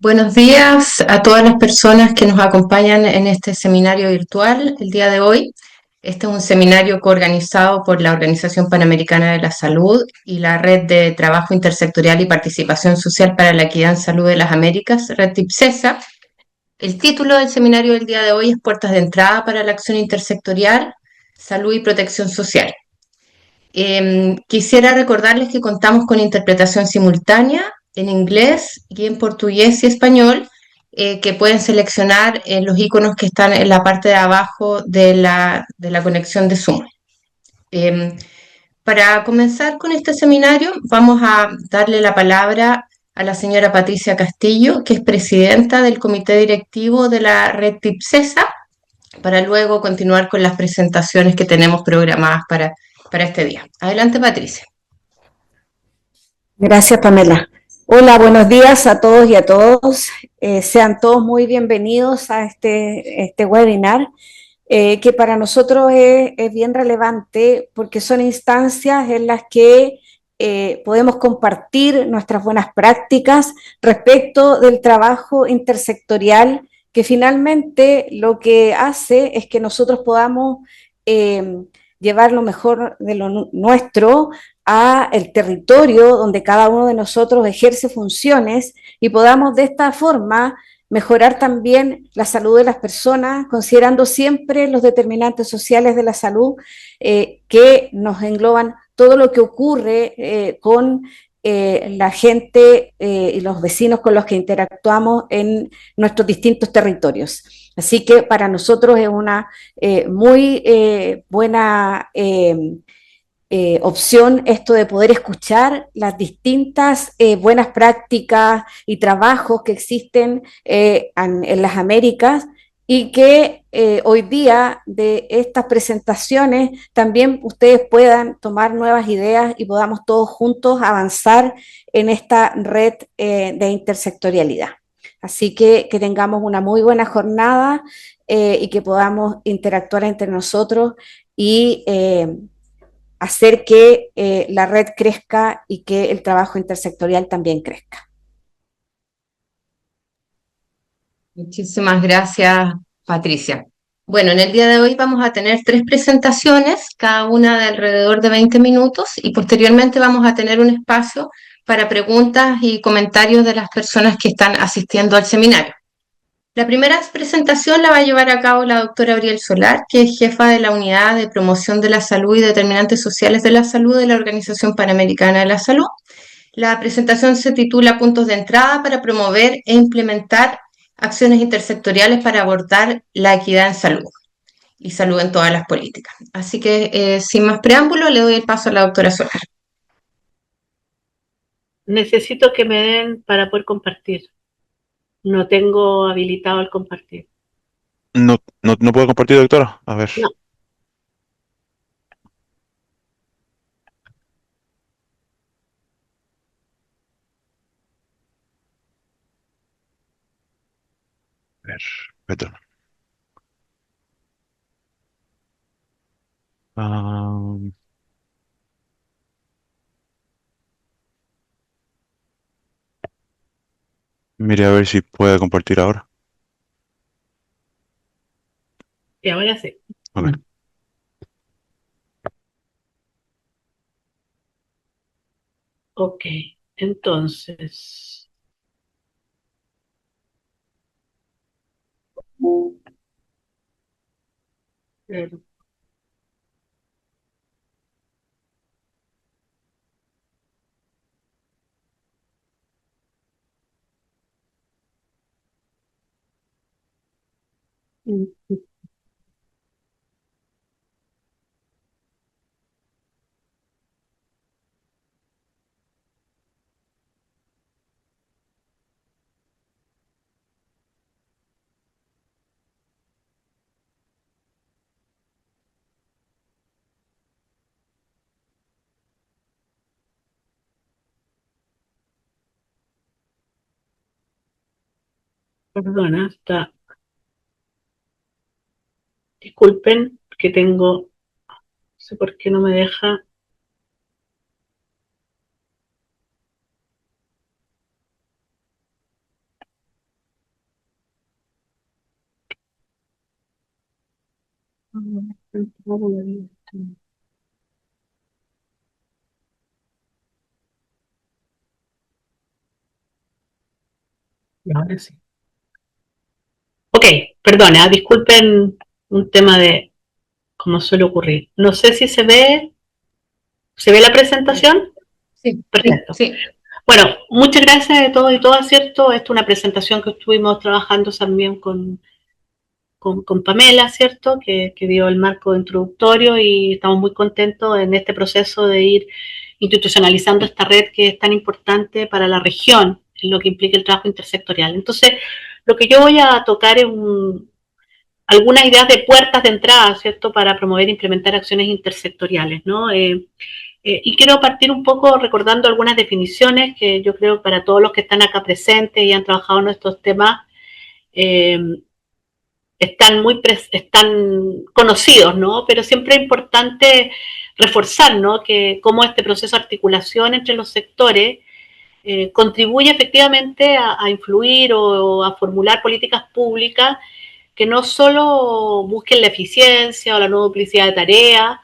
Buenos días a todas las personas que nos acompañan en este seminario virtual el día de hoy. Este es un seminario coorganizado por la Organización Panamericana de la Salud y la Red de Trabajo Intersectorial y Participación Social para la Equidad en Salud de las Américas, Red TIPSESA. El título del seminario del día de hoy es Puertas de entrada para la acción intersectorial, salud y protección social. Quisiera recordarles que contamos con interpretación simultánea en inglés y en portugués y español, que pueden seleccionar en los iconos que están en la parte de abajo de la conexión de Zoom. Eh, para comenzar con este seminario, vamos a darle la palabra a la señora Patricia Castillo, que es presidenta del comité directivo de la red TIPSESA, para luego continuar con las presentaciones que tenemos programadas para este día. Adelante, Patricia. Gracias, Pamela. Hola, buenos días a todos y a todos. Sean todos muy bienvenidos a este webinar, que para nosotros es bien relevante porque son instancias en las que podemos compartir nuestras buenas prácticas respecto del trabajo intersectorial, que finalmente lo que hace es que nosotros podamos eh, llevar lo mejor de lo nuestro a el territorio donde cada uno de nosotros ejerce funciones y podamos de esta forma mejorar también la salud de las personas, considerando siempre los determinantes sociales de la salud, que nos engloban todo lo que ocurre con la gente y los vecinos con los que interactuamos en nuestros distintos territorios. Así que para nosotros es una muy buena opción esto de poder escuchar las distintas buenas prácticas y trabajos que existen en las Américas, y que hoy día de estas presentaciones también ustedes puedan tomar nuevas ideas y podamos todos juntos avanzar en esta red de intersectorialidad. Así que tengamos una muy buena jornada y que podamos interactuar entre nosotros y hacer que la red crezca y que el trabajo intersectorial también crezca. Muchísimas gracias, Patricia. Bueno, en el día de hoy vamos a tener tres presentaciones, cada una de alrededor de 20 minutos, y posteriormente vamos a tener un espacio para preguntas y comentarios de las personas que están asistiendo al seminario. La primera presentación la va a llevar a cabo la doctora Auriel Solar, que es jefa de la Unidad de Promoción de la Salud y Determinantes Sociales de la Salud de la Organización Panamericana de la Salud. La presentación se titula Puntos de entrada para promover e implementar acciones intersectoriales para abordar la equidad en salud y salud en todas las políticas. Así que, sin más preámbulo, le doy el paso a la doctora Solar. Necesito que me den para poder compartir. No tengo habilitado el compartir. No puedo compartir, doctora. A ver. No. A ver, perdón. Ah, mire a ver si puede compartir ahora. Y ahora sí. Ok. Ok. Entonces. Claro. Perdona, está. Disculpen que tengo. No sé por qué no me deja. Ahora sí. Ok, perdona, disculpen un tema de cómo suele ocurrir. No sé si ¿se ve la presentación? Sí, Perfecto. sí. Bueno, muchas gracias a todos y todas, ¿cierto? Esta es una presentación que estuvimos trabajando también con Pamela, ¿cierto? Que dio el marco introductorio y estamos muy contentos en este proceso de ir institucionalizando esta red que es tan importante para la región, en lo que implica el trabajo intersectorial. Entonces, lo que yo voy a tocar es algunas ideas de puertas de entrada, ¿cierto?, para promover e implementar acciones intersectoriales, ¿no? Y quiero partir un poco recordando algunas definiciones que yo creo para todos los que están acá presentes y han trabajado en estos temas eh, están conocidos, ¿no? Pero siempre es importante reforzar, ¿no?, que cómo este proceso de articulación entre los sectores contribuye efectivamente a influir o a formular políticas públicas que no solo busquen la eficiencia o la no duplicidad de tareas,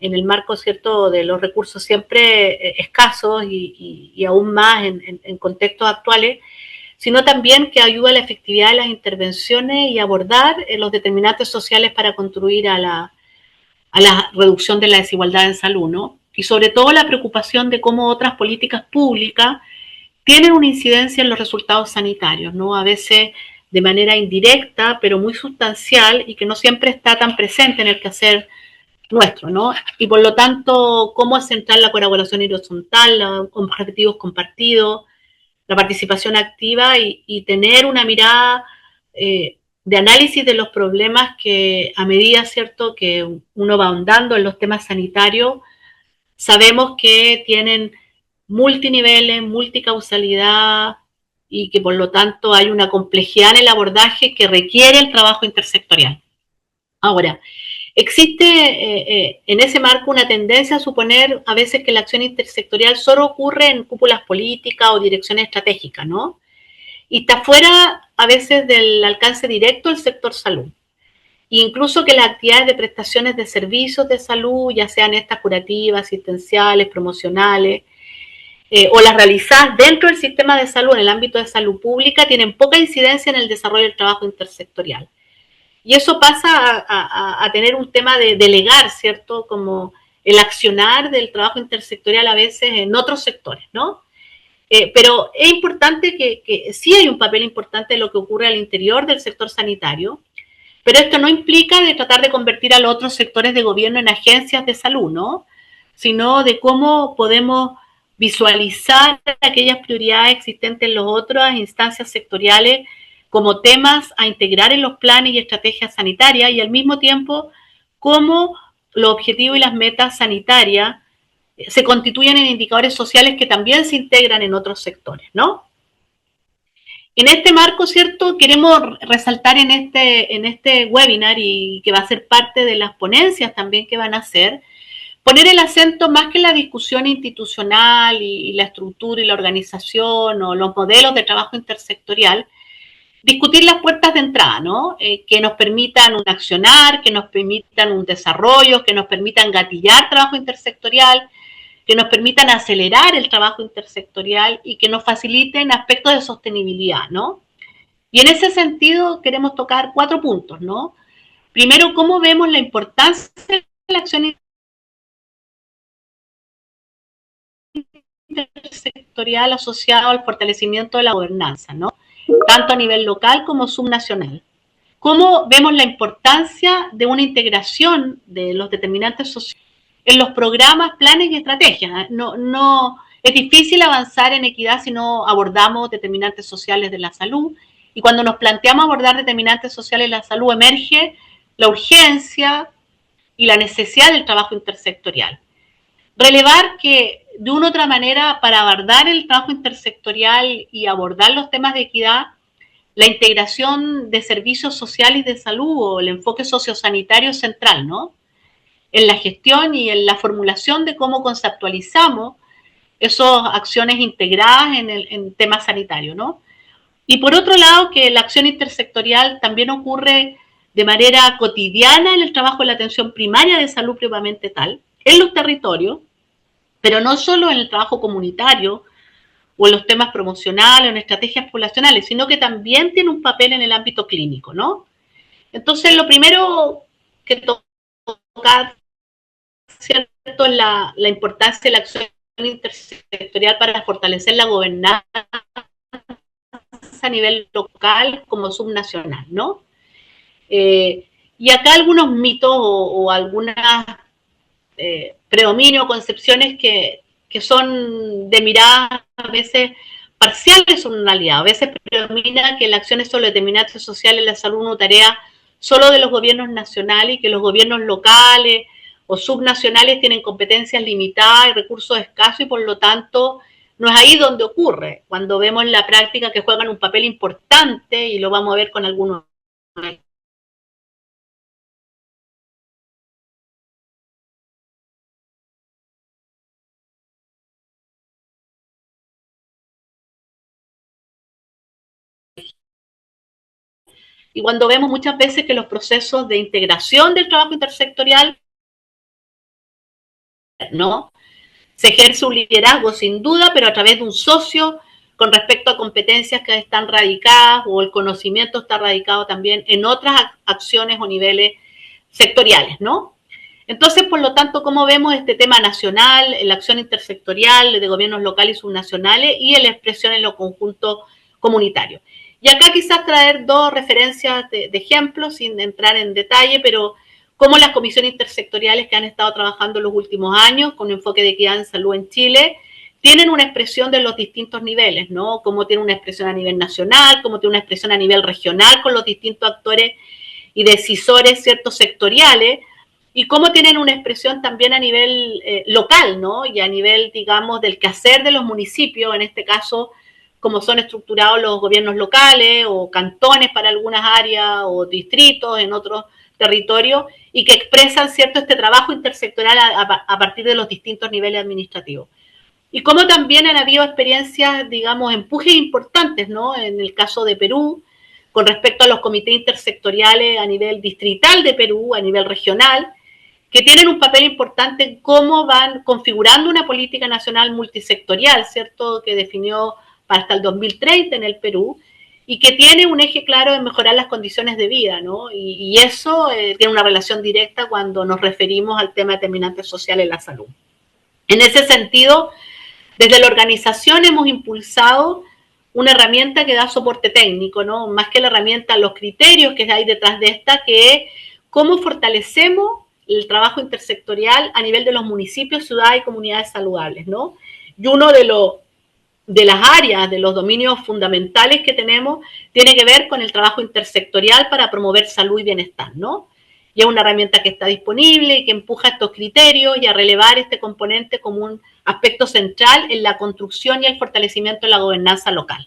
en el marco, ¿cierto?, de los recursos siempre escasos y aún más en contextos actuales, sino también que ayuda a la efectividad de las intervenciones y abordar los determinantes sociales para contribuir a la reducción de la desigualdad en salud, ¿no? Y sobre todo la preocupación de cómo otras políticas públicas tienen una incidencia en los resultados sanitarios, ¿no? A veces de manera indirecta, pero muy sustancial y que no siempre está tan presente en el quehacer nuestro, ¿no? Y por lo tanto, cómo es central la colaboración horizontal, los objetivos compartidos, la participación activa y tener una mirada de análisis de los problemas que a medida, ¿cierto?, que uno va ahondando en los temas sanitarios, sabemos que tienen multiniveles, multicausalidad y que por lo tanto hay una complejidad en el abordaje que requiere el trabajo intersectorial. Ahora, existe en ese marco una tendencia a suponer a veces que la acción intersectorial solo ocurre en cúpulas políticas o direcciones estratégicas, ¿no? Y está fuera a veces del alcance directo del sector salud. E incluso que las actividades de prestaciones de servicios de salud, ya sean estas curativas, asistenciales, promocionales, o las realizadas dentro del sistema de salud, en el ámbito de salud pública, tienen poca incidencia en el desarrollo del trabajo intersectorial. Y eso pasa a tener un tema de delegar, ¿cierto?, como el accionar del trabajo intersectorial a veces en otros sectores, ¿no? Pero es importante que sí hay un papel importante en lo que ocurre al interior del sector sanitario, pero esto no implica de tratar de convertir a los otros sectores de gobierno en agencias de salud, ¿no? Sino de cómo podemos visualizar aquellas prioridades existentes en las otras instancias sectoriales como temas a integrar en los planes y estrategias sanitarias y al mismo tiempo cómo los objetivos y las metas sanitarias se constituyen en indicadores sociales que también se integran en otros sectores, ¿no? En este marco, ¿cierto?, queremos resaltar en este webinar y que va a ser parte de las ponencias también que van a hacer, poner el acento más que en la discusión institucional y la estructura y la organización o los modelos de trabajo intersectorial, discutir las puertas de entrada, ¿no? Que nos permitan un accionar, que nos permitan un desarrollo, que nos permitan gatillar trabajo intersectorial, que nos permitan acelerar el trabajo intersectorial y que nos faciliten aspectos de sostenibilidad, ¿no? Y en ese sentido queremos tocar 4 puntos, ¿no? Primero, cómo vemos la importancia de la acción intersectorial asociada al fortalecimiento de la gobernanza, ¿no? Tanto a nivel local como subnacional. ¿Cómo vemos la importancia de una integración de los determinantes sociales en los programas, planes y estrategias? No, es difícil avanzar en equidad si no abordamos determinantes sociales de la salud. Y cuando nos planteamos abordar determinantes sociales de la salud, emerge la urgencia y la necesidad del trabajo intersectorial. Relevar que de una u otra manera, para abordar el trabajo intersectorial y abordar los temas de equidad, la integración de servicios sociales y de salud o el enfoque sociosanitario es central, ¿no? En la gestión y en la formulación de cómo conceptualizamos esas acciones integradas en temas sanitarios, ¿no? Y por otro lado, que la acción intersectorial también ocurre de manera cotidiana en el trabajo de la atención primaria de salud propiamente tal, en los territorios, pero no solo en el trabajo comunitario o en los temas promocionales o en estrategias poblacionales, sino que también tiene un papel en el ámbito clínico, ¿no? Entonces, lo primero que toca, ¿cierto?, es la importancia de la acción intersectorial para fortalecer la gobernanza a nivel local como subnacional, ¿no? Y acá algunos mitos o algunas predominios o concepciones que son de mirada a veces parciales son una realidad. A veces predomina que la acción es solo determinante social en la salud, una tarea solo de los gobiernos nacionales y que los gobiernos locales o subnacionales tienen competencias limitadas y recursos escasos y por lo tanto no es ahí donde ocurre, cuando vemos en la práctica que juegan un papel importante y lo vamos a ver con algunos. Y cuando vemos muchas veces que los procesos de integración del trabajo intersectorial, ¿no?, se ejerce un liderazgo sin duda, pero a través de un socio con respecto a competencias que están radicadas o el conocimiento está radicado también en otras acciones o niveles sectoriales, ¿no? Entonces, por lo tanto, ¿cómo vemos este tema nacional, la acción intersectorial de gobiernos locales y subnacionales y la expresión en lo conjunto comunitario? Y acá quizás traer dos referencias de ejemplos, sin entrar en detalle, pero cómo las comisiones intersectoriales que han estado trabajando en los últimos años con enfoque de equidad en salud en Chile tienen una expresión de los distintos niveles, ¿no? Cómo tiene una expresión a nivel nacional, cómo tiene una expresión a nivel regional con los distintos actores y decisores, ciertos sectoriales, y cómo tienen una expresión también a nivel local, ¿no? Y a nivel, digamos, del quehacer de los municipios, en este caso, cómo son estructurados los gobiernos locales o cantones para algunas áreas o distritos en otros territorios y que expresan, ¿cierto?, este trabajo intersectorial a partir de los distintos niveles administrativos. Y cómo también han habido experiencias, digamos, empujes importantes, ¿no? En el caso de Perú, con respecto a los comités intersectoriales a nivel distrital de Perú, a nivel regional, que tienen un papel importante en cómo van configurando una política nacional multisectorial, ¿cierto?, que definió para hasta el 2030 en el Perú, y que tiene un eje claro en mejorar las condiciones de vida, ¿no? Y eso tiene una relación directa cuando nos referimos al tema de determinantes sociales en la salud. En ese sentido, desde la organización hemos impulsado una herramienta que da soporte técnico, ¿no? Más que la herramienta, los criterios que hay detrás de esta, que es cómo fortalecemos el trabajo intersectorial a nivel de los municipios, ciudades y comunidades saludables, ¿no? Y uno de las áreas, de los dominios fundamentales que tenemos, tiene que ver con el trabajo intersectorial para promover salud y bienestar, ¿no? Y es una herramienta que está disponible y que empuja estos criterios y a relevar este componente como un aspecto central en la construcción y el fortalecimiento de la gobernanza local.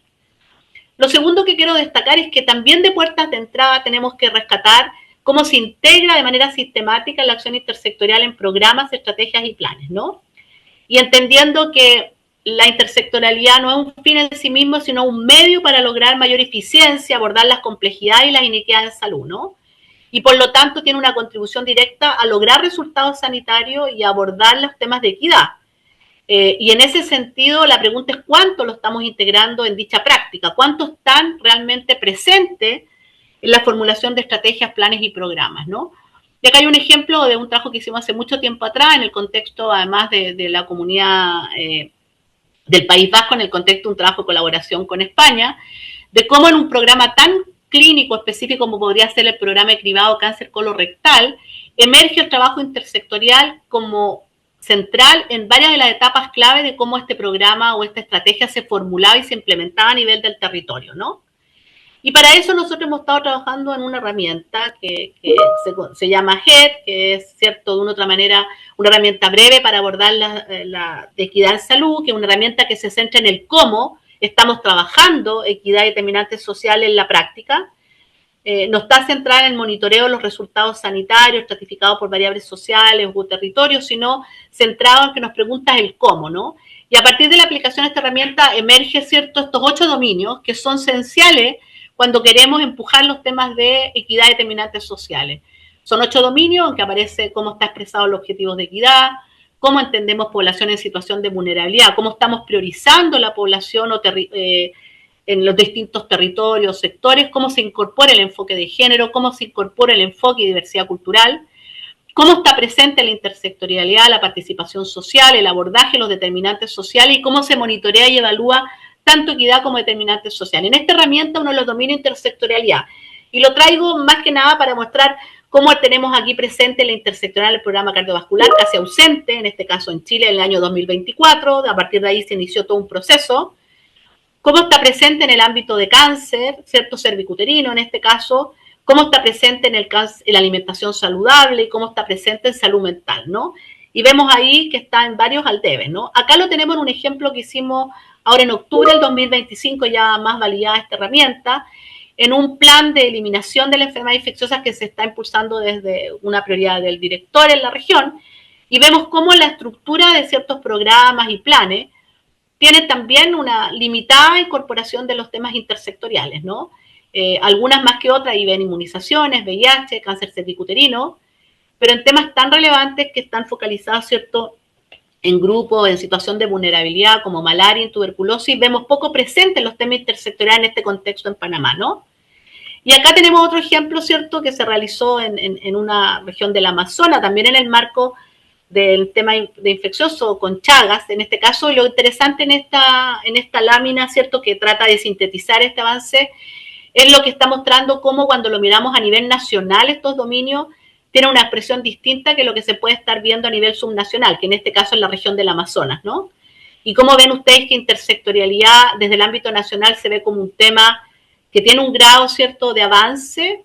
Lo segundo que quiero destacar es que también de puertas de entrada tenemos que rescatar cómo se integra de manera sistemática la acción intersectorial en programas, estrategias y planes, ¿no? Y entendiendo que la intersectorialidad no es un fin en sí mismo, sino un medio para lograr mayor eficiencia, abordar las complejidades y las inequidades en salud, ¿no? Y por lo tanto tiene una contribución directa a lograr resultados sanitarios y abordar los temas de equidad. Y en ese sentido, la pregunta es cuánto lo estamos integrando en dicha práctica, cuánto están realmente presentes en la formulación de estrategias, planes y programas, ¿no? Y acá hay un ejemplo de un trabajo que hicimos hace mucho tiempo atrás, en el contexto, además de la comunidad del País Vasco, en el contexto de un trabajo de colaboración con España, de cómo en un programa tan clínico específico como podría ser el programa de cribado cáncer colorectal, emerge el trabajo intersectorial como central en varias de las etapas clave de cómo este programa o esta estrategia se formulaba y se implementaba a nivel del territorio, ¿no? Y para eso nosotros hemos estado trabajando en una herramienta que se llama HED, que es, cierto, de una otra manera, una herramienta breve para abordar la equidad en salud, que es una herramienta que se centra en el cómo estamos trabajando equidad y determinantes sociales en la práctica. No está centrada en el monitoreo de los resultados sanitarios estratificados por variables sociales o territorios, sino centrado en que nos preguntas el cómo, ¿no? Y a partir de la aplicación de esta herramienta emerge, cierto, estos 8 dominios que son esenciales cuando queremos empujar los temas de equidad y determinantes sociales. Son 8 dominios en que aparece cómo está expresado los objetivos de equidad, cómo entendemos población en situación de vulnerabilidad, cómo estamos priorizando la población en los distintos territorios, sectores, cómo se incorpora el enfoque de género, cómo se incorpora el enfoque de diversidad cultural, cómo está presente la intersectorialidad, la participación social, el abordaje, los determinantes sociales y cómo se monitorea y evalúa tanto equidad como determinantes sociales. En esta herramienta uno los domina intersectorialidad y lo traigo más que nada para mostrar cómo tenemos aquí presente la intersectorial del programa cardiovascular, casi ausente, en este caso en Chile, en el año 2024, a partir de ahí se inició todo un proceso, cómo está presente en el ámbito de cáncer, ¿cierto? Cervicuterino en este caso, cómo está presente en la alimentación saludable y cómo está presente en salud mental, ¿no? Y vemos ahí que está en varios aldeves, ¿no? Acá lo tenemos en un ejemplo que hicimos ahora en octubre del 2025, ya más validada esta herramienta, en un plan de eliminación de las enfermedades infecciosas que se está impulsando desde una prioridad del director en la región, y vemos cómo la estructura de ciertos programas y planes tiene también una limitada incorporación de los temas intersectoriales, ¿no? Algunas más que otras, y ven inmunizaciones, VIH, cáncer cervicuterino, pero en temas tan relevantes que están focalizados, ¿cierto?, en grupos en situación de vulnerabilidad como malaria y tuberculosis, vemos poco presente los temas intersectoriales en este contexto en Panamá, ¿no? Y acá tenemos otro ejemplo, ¿cierto?, que se realizó en una región del Amazonas, también en el marco del tema de infeccioso con Chagas, en este caso, y lo interesante en esta lámina, ¿cierto?, que trata de sintetizar este avance, es lo que está mostrando cómo cuando lo miramos a nivel nacional estos dominios tienen una expresión distinta que lo que se puede estar viendo a nivel subnacional, que en este caso es la región del Amazonas, ¿no? Y cómo ven ustedes que intersectorialidad desde el ámbito nacional se ve como un tema que tiene un grado, ¿cierto?, de avance,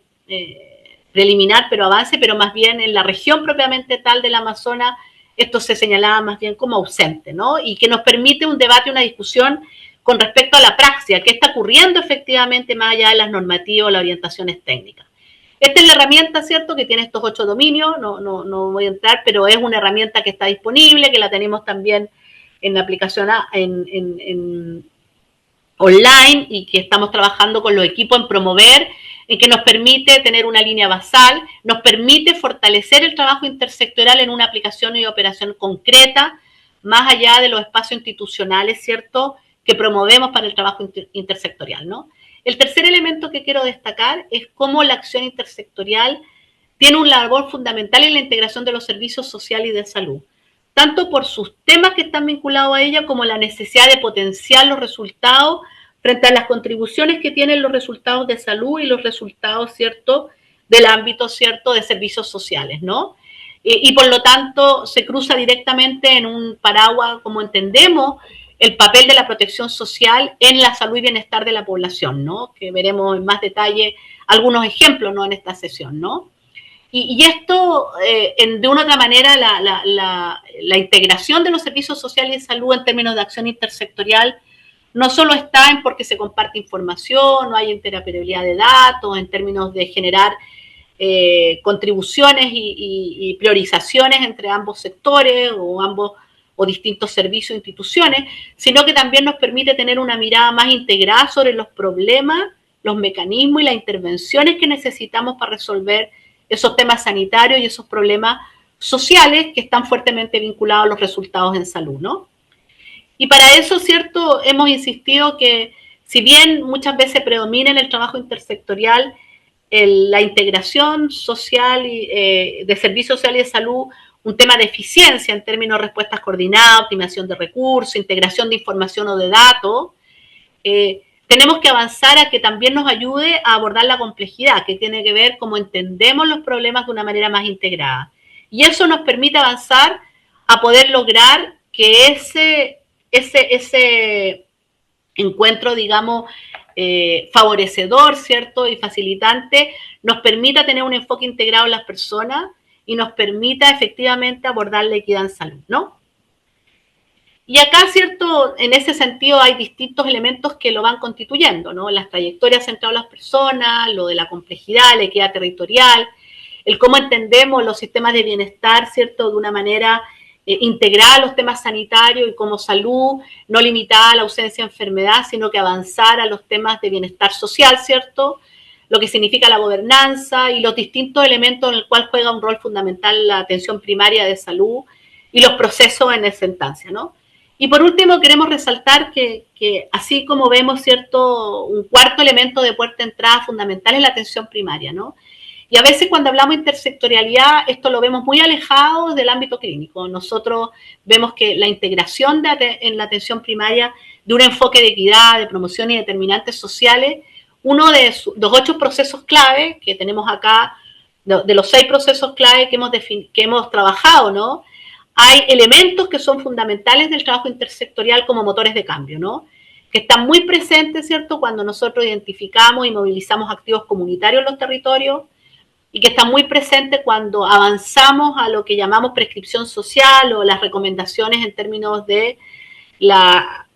preliminar, pero avance, pero más bien en la región propiamente tal del Amazonas, esto se señalaba más bien como ausente, ¿no? Y que nos permite un debate, una discusión con respecto a la praxis, qué está ocurriendo efectivamente más allá de las normativas o las orientaciones técnicas. Esta es la herramienta, ¿cierto?, que tiene estos 8 dominios, no voy a entrar, pero es una herramienta que está disponible, que la tenemos también en la aplicación online y que estamos trabajando con los equipos en promover, en que nos permite tener una línea basal, nos permite fortalecer el trabajo intersectorial en una aplicación y operación concreta, más allá de los espacios institucionales, ¿cierto?, que promovemos para el trabajo intersectorial, ¿no? El tercer elemento que quiero destacar es cómo la acción intersectorial tiene un labor fundamental en la integración de los servicios sociales y de salud, tanto por sus temas que están vinculados a ella como la necesidad de potenciar los resultados frente a las contribuciones que tienen los resultados de salud y los resultados, ¿cierto?, del ámbito, ¿cierto?, de servicios sociales, ¿no? Y por lo tanto se cruza directamente en un paraguas, como entendemos, el papel de la protección social en la salud y bienestar de la población, ¿no? Que veremos en más detalle algunos ejemplos, ¿no?, en esta sesión, ¿no? Y esto, de una u otra manera, la integración de los servicios sociales y de salud en términos de acción intersectorial no solo está en porque se comparte información, no hay interoperabilidad de datos, en términos de generar contribuciones y priorizaciones entre ambos sectores o distintos servicios e instituciones, sino que también nos permite tener una mirada más integrada sobre los problemas, los mecanismos y las intervenciones que necesitamos para resolver esos temas sanitarios y esos problemas sociales que están fuertemente vinculados a los resultados en salud, ¿no? Y para eso, ¿cierto?, hemos insistido que si bien muchas veces predomina en el trabajo intersectorial la integración social de servicios sociales y de salud, un tema de eficiencia en términos de respuestas coordinadas, optimización de recursos, integración de información o de datos, tenemos que avanzar a que también nos ayude a abordar la complejidad, que tiene que ver cómo entendemos los problemas de una manera más integrada. Y eso nos permite avanzar a poder lograr que ese encuentro, digamos, favorecedor, ¿cierto?, y facilitante, nos permita tener un enfoque integrado en las personas y nos permita efectivamente abordar la equidad en salud, ¿no? Y acá, ¿cierto?, en ese sentido hay distintos elementos que lo van constituyendo, ¿no? Las trayectorias centradas en las personas, lo de la complejidad, la equidad territorial, el cómo entendemos los sistemas de bienestar, ¿cierto?, de una manera integrar los temas sanitarios y como salud, no limitada a la ausencia de enfermedad, sino que avanzar a los temas de bienestar social, ¿cierto? Lo que significa la gobernanza y los distintos elementos en el cual juega un rol fundamental la atención primaria de salud y los procesos en esa instancia, ¿no? Y por último, queremos resaltar que así como vemos, ¿cierto?, un cuarto elemento de puerta de entrada fundamental es la atención primaria, ¿no? Y a veces cuando hablamos de intersectorialidad, esto lo vemos muy alejado del ámbito clínico. Nosotros vemos que la integración en la atención primaria de un enfoque de equidad, de promoción y determinantes sociales, uno de los 8 procesos clave que tenemos acá, de los 6 procesos clave que hemos trabajado, ¿no? Hay elementos que son fundamentales del trabajo intersectorial como motores de cambio, ¿no? Que están muy presentes, ¿cierto?, cuando nosotros identificamos y movilizamos activos comunitarios en los territorios, y que están muy presentes cuando avanzamos a lo que llamamos prescripción social o las recomendaciones en términos de la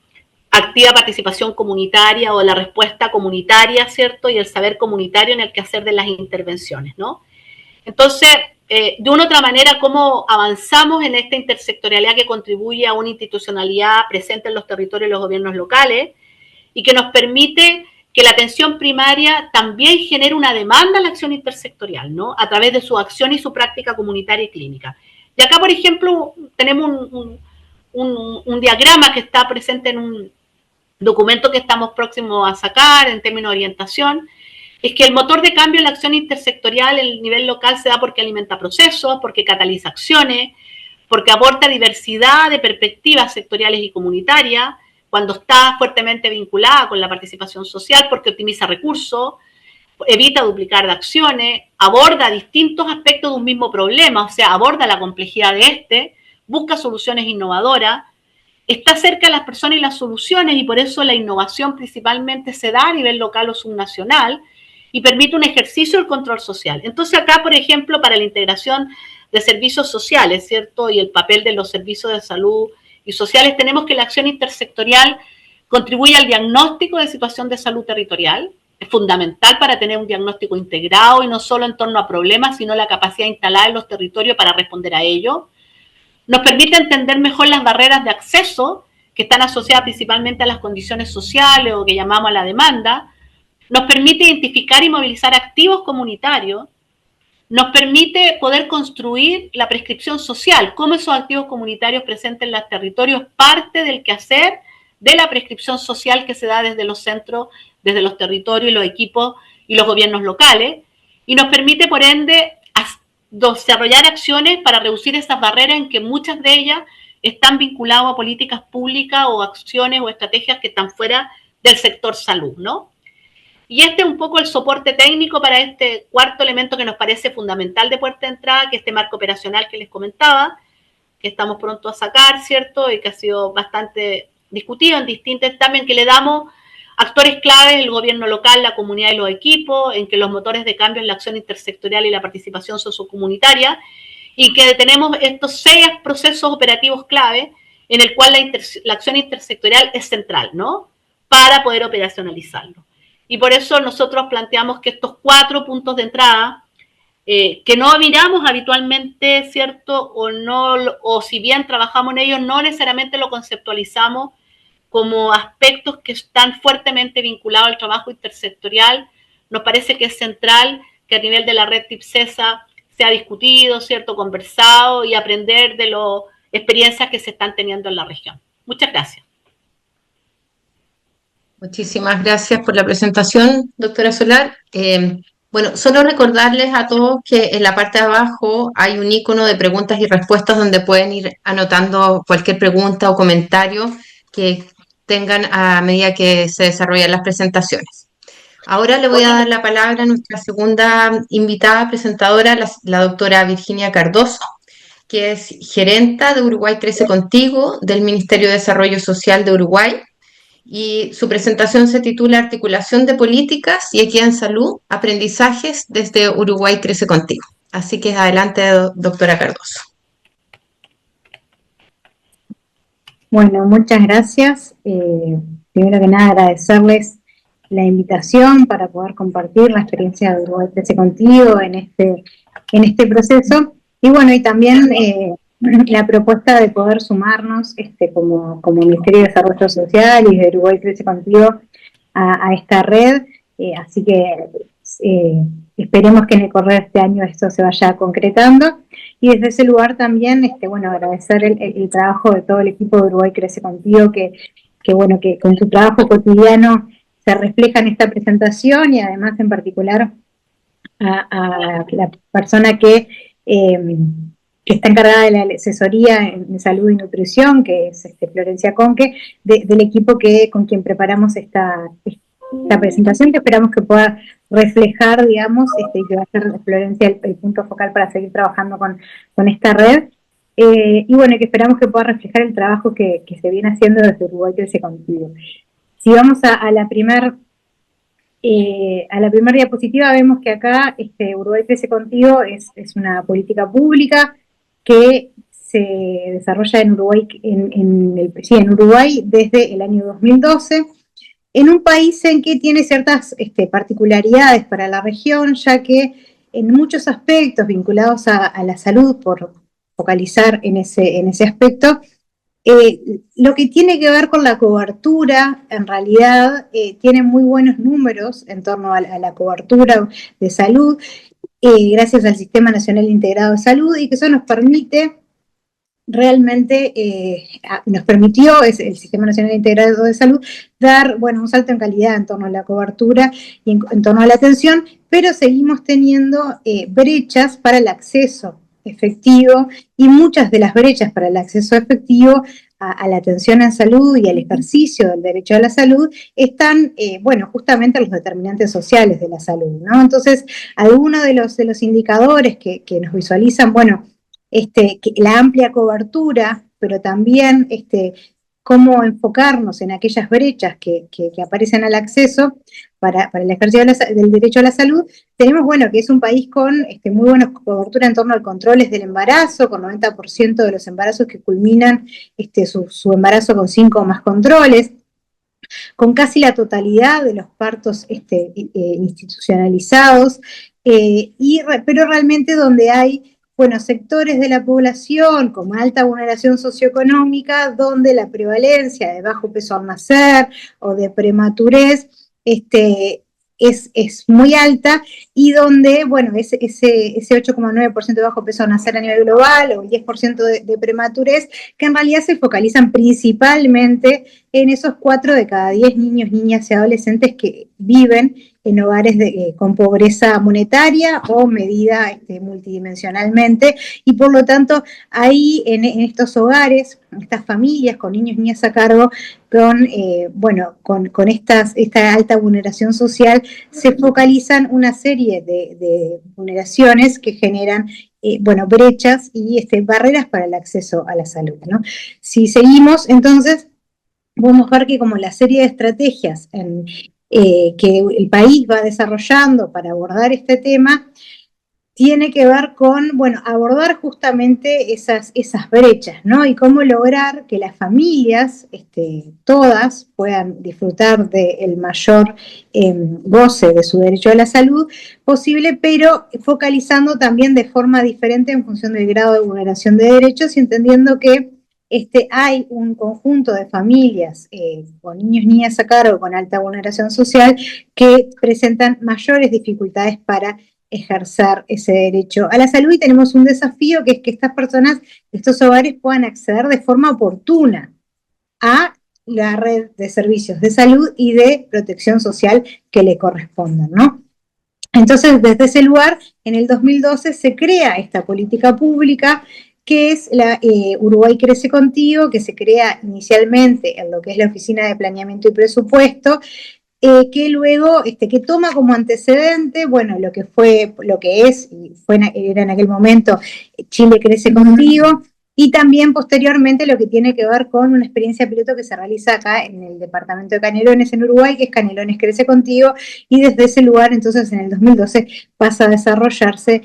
activa participación comunitaria o la respuesta comunitaria, ¿cierto?, y el saber comunitario en el quehacer de las intervenciones, ¿no? Entonces, de una u otra manera, cómo avanzamos en esta intersectorialidad que contribuye a una institucionalidad presente en los territorios y los gobiernos locales y que nos permite que la atención primaria también genere una demanda a la acción intersectorial, ¿no?, a través de su acción y su práctica comunitaria y clínica. Y acá, por ejemplo, tenemos un diagrama que está presente en un documento que estamos próximos a sacar en términos de orientación. Es que el motor de cambio en la acción intersectorial en el nivel local se da porque alimenta procesos, porque cataliza acciones, porque aporta diversidad de perspectivas sectoriales y comunitarias, cuando está fuertemente vinculada con la participación social, porque optimiza recursos, evita duplicar de acciones, aborda distintos aspectos de un mismo problema, o sea, aborda la complejidad de busca soluciones innovadoras, está cerca de las personas y las soluciones, y por eso la innovación principalmente se da a nivel local o subnacional, y permite un ejercicio del control social. Entonces acá, por ejemplo, para la integración de servicios sociales, ¿cierto?, y el papel de los servicios de salud y sociales, tenemos que la acción intersectorial contribuye al diagnóstico de situación de salud territorial. Es fundamental para tener un diagnóstico integrado y no solo en torno a problemas, sino la capacidad instalada en los territorios para responder a ello. Nos permite entender mejor las barreras de acceso que están asociadas principalmente a las condiciones sociales o que llamamos a la demanda. Nos permite identificar y movilizar activos comunitarios, nos permite poder construir la prescripción social, cómo esos activos comunitarios presentes en los territorios parte del quehacer de la prescripción social que se da desde los centros, desde los territorios y los equipos y los gobiernos locales, y nos permite, por ende, desarrollar acciones para reducir esas barreras en que muchas de ellas están vinculadas a políticas públicas o acciones o estrategias que están fuera del sector salud, ¿no? Y este es un poco el soporte técnico para este cuarto elemento que nos parece fundamental de puerta de entrada, que es este marco operacional que les comentaba, que estamos pronto a sacar, ¿cierto?, y que ha sido bastante discutido en distintos también, que le damos actores claves, el gobierno local, la comunidad y los equipos, en que los motores de cambio en la acción intersectorial y la participación sociocomunitaria, y que tenemos estos 6 procesos operativos clave en el cual la acción intersectorial es central, ¿no?, para poder operacionalizarlo. Y por eso nosotros planteamos que estos 4 puntos de entrada, que no miramos habitualmente, ¿cierto?, o si bien trabajamos en ellos, no necesariamente lo conceptualizamos como aspectos que están fuertemente vinculados al trabajo intersectorial. Nos parece que es central que a nivel de la red TIPSESA se ha discutido, ¿cierto?, conversado y aprender de las experiencias que se están teniendo en la región. Muchas gracias. Muchísimas gracias por la presentación, doctora Solar. Bueno, solo recordarles a todos que en la parte de abajo hay un icono de preguntas y respuestas donde pueden ir anotando cualquier pregunta o comentario que tengan a medida que se desarrollan las presentaciones. Ahora le voy a dar la palabra a nuestra segunda invitada presentadora, la doctora Virginia Cardoso, que es gerenta de Uruguay Crece Contigo del Ministerio de Desarrollo Social de Uruguay. Y su presentación se titula Articulación de Políticas y Equidad en Salud, Aprendizajes desde Uruguay Crece Contigo. Así que adelante, doctora Cardoso. Bueno, muchas gracias. Primero que nada, agradecerles la invitación para poder compartir la experiencia de Uruguay Crece Contigo en este proceso. Y bueno, y también la propuesta de poder sumarnos como Ministerio de Desarrollo Social y de Uruguay Crece Contigo a esta red, así que esperemos que en el correr de este año esto se vaya concretando, y desde ese lugar también bueno, agradecer el trabajo de todo el equipo de Uruguay Crece Contigo, que bueno, que con su trabajo cotidiano se refleja en esta presentación, y además en particular a la persona que está encargada de la asesoría en salud y nutrición, que es Florencia Conque, del equipo con quien preparamos esta presentación, que esperamos que pueda reflejar, digamos, y que va a ser Florencia el punto focal para seguir trabajando con esta red. Y bueno, que esperamos que pueda reflejar el trabajo que se viene haciendo desde Uruguay Crece Contigo. Si vamos a la primera diapositiva, vemos que acá Uruguay Crece Contigo es una política pública que se desarrolla en Uruguay, en Uruguay desde el año 2012, en un país en que tiene ciertas particularidades para la región, ya que en muchos aspectos vinculados a la salud, por focalizar en ese aspecto, lo que tiene que ver con la cobertura, en realidad, tiene muy buenos números en torno a la cobertura de salud, gracias al Sistema Nacional Integrado de Salud, y que eso nos permite realmente, nos permitió el Sistema Nacional Integrado de Salud dar, bueno, un salto en calidad en torno a la cobertura y en torno a la atención, pero seguimos teniendo brechas para el acceso efectivo, y muchas de las brechas para el acceso efectivo a la atención en salud y al ejercicio del derecho a la salud están, bueno, justamente los determinantes sociales de la salud, ¿no? Entonces, algunos de los indicadores que nos visualizan, bueno, la amplia cobertura, pero también cómo enfocarnos en aquellas brechas que aparecen al acceso para el ejercicio del derecho a la salud. Tenemos, bueno, que es un país con muy buena cobertura en torno al controles del embarazo, con 90% de los embarazos que culminan su embarazo con 5 o más controles, con casi la totalidad de los partos institucionalizados, pero realmente donde hay, bueno, sectores de la población con alta vulneración socioeconómica, donde la prevalencia de bajo peso al nacer o de prematurez es muy alta, y donde, bueno, ese 8,9% de bajo peso al nacer a nivel global, o el 10% de prematurez, que en realidad se focalizan principalmente en esos 4 de cada 10 niños, niñas y adolescentes que viven en hogares con pobreza monetaria o medida multidimensionalmente, y por lo tanto ahí en estos hogares, estas familias con niños y niñas a cargo, con esta alta vulneración social, se focalizan una serie de vulneraciones que generan brechas y barreras para el acceso a la salud, ¿no? Si seguimos, entonces, podemos ver que como la serie de estrategias que el país va desarrollando para abordar este tema tiene que ver con, bueno, abordar justamente esas brechas, ¿no? Y cómo lograr que las familias, todas, puedan disfrutar del mayor goce de su derecho a la salud posible, pero focalizando también de forma diferente en función del grado de vulneración de derechos, y entendiendo que hay un conjunto de familias con niños y niñas a cargo con alta vulneración social que presentan mayores dificultades para ejercer ese derecho a la salud, y tenemos un desafío, que es que estas personas, estos hogares, puedan acceder de forma oportuna a la red de servicios de salud y de protección social que le correspondan, ¿no? Entonces, desde ese lugar, en el 2012 se crea esta política pública, que es la Uruguay Crece Contigo, que se crea inicialmente en lo que es la Oficina de Planeamiento y Presupuesto, que luego, que toma como antecedente, bueno, lo que era en aquel momento Chile Crece Contigo, y también posteriormente lo que tiene que ver con una experiencia piloto que se realiza acá en el departamento de Canelones, en Uruguay, que es Canelones Crece Contigo, y desde ese lugar, entonces, en el 2012 pasa a desarrollarse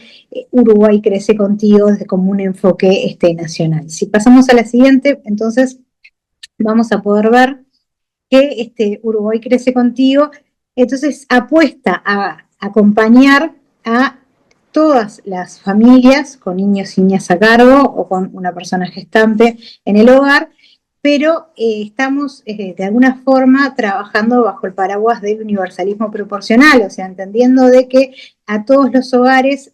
Uruguay Crece Contigo como un enfoque nacional. Si pasamos a la siguiente, entonces vamos a poder ver que Uruguay Crece Contigo, entonces apuesta a acompañar a todas las familias con niños y niñas a cargo o con una persona gestante en el hogar, pero estamos de alguna forma trabajando bajo el paraguas del universalismo proporcional, o sea, entendiendo de que a todos los hogares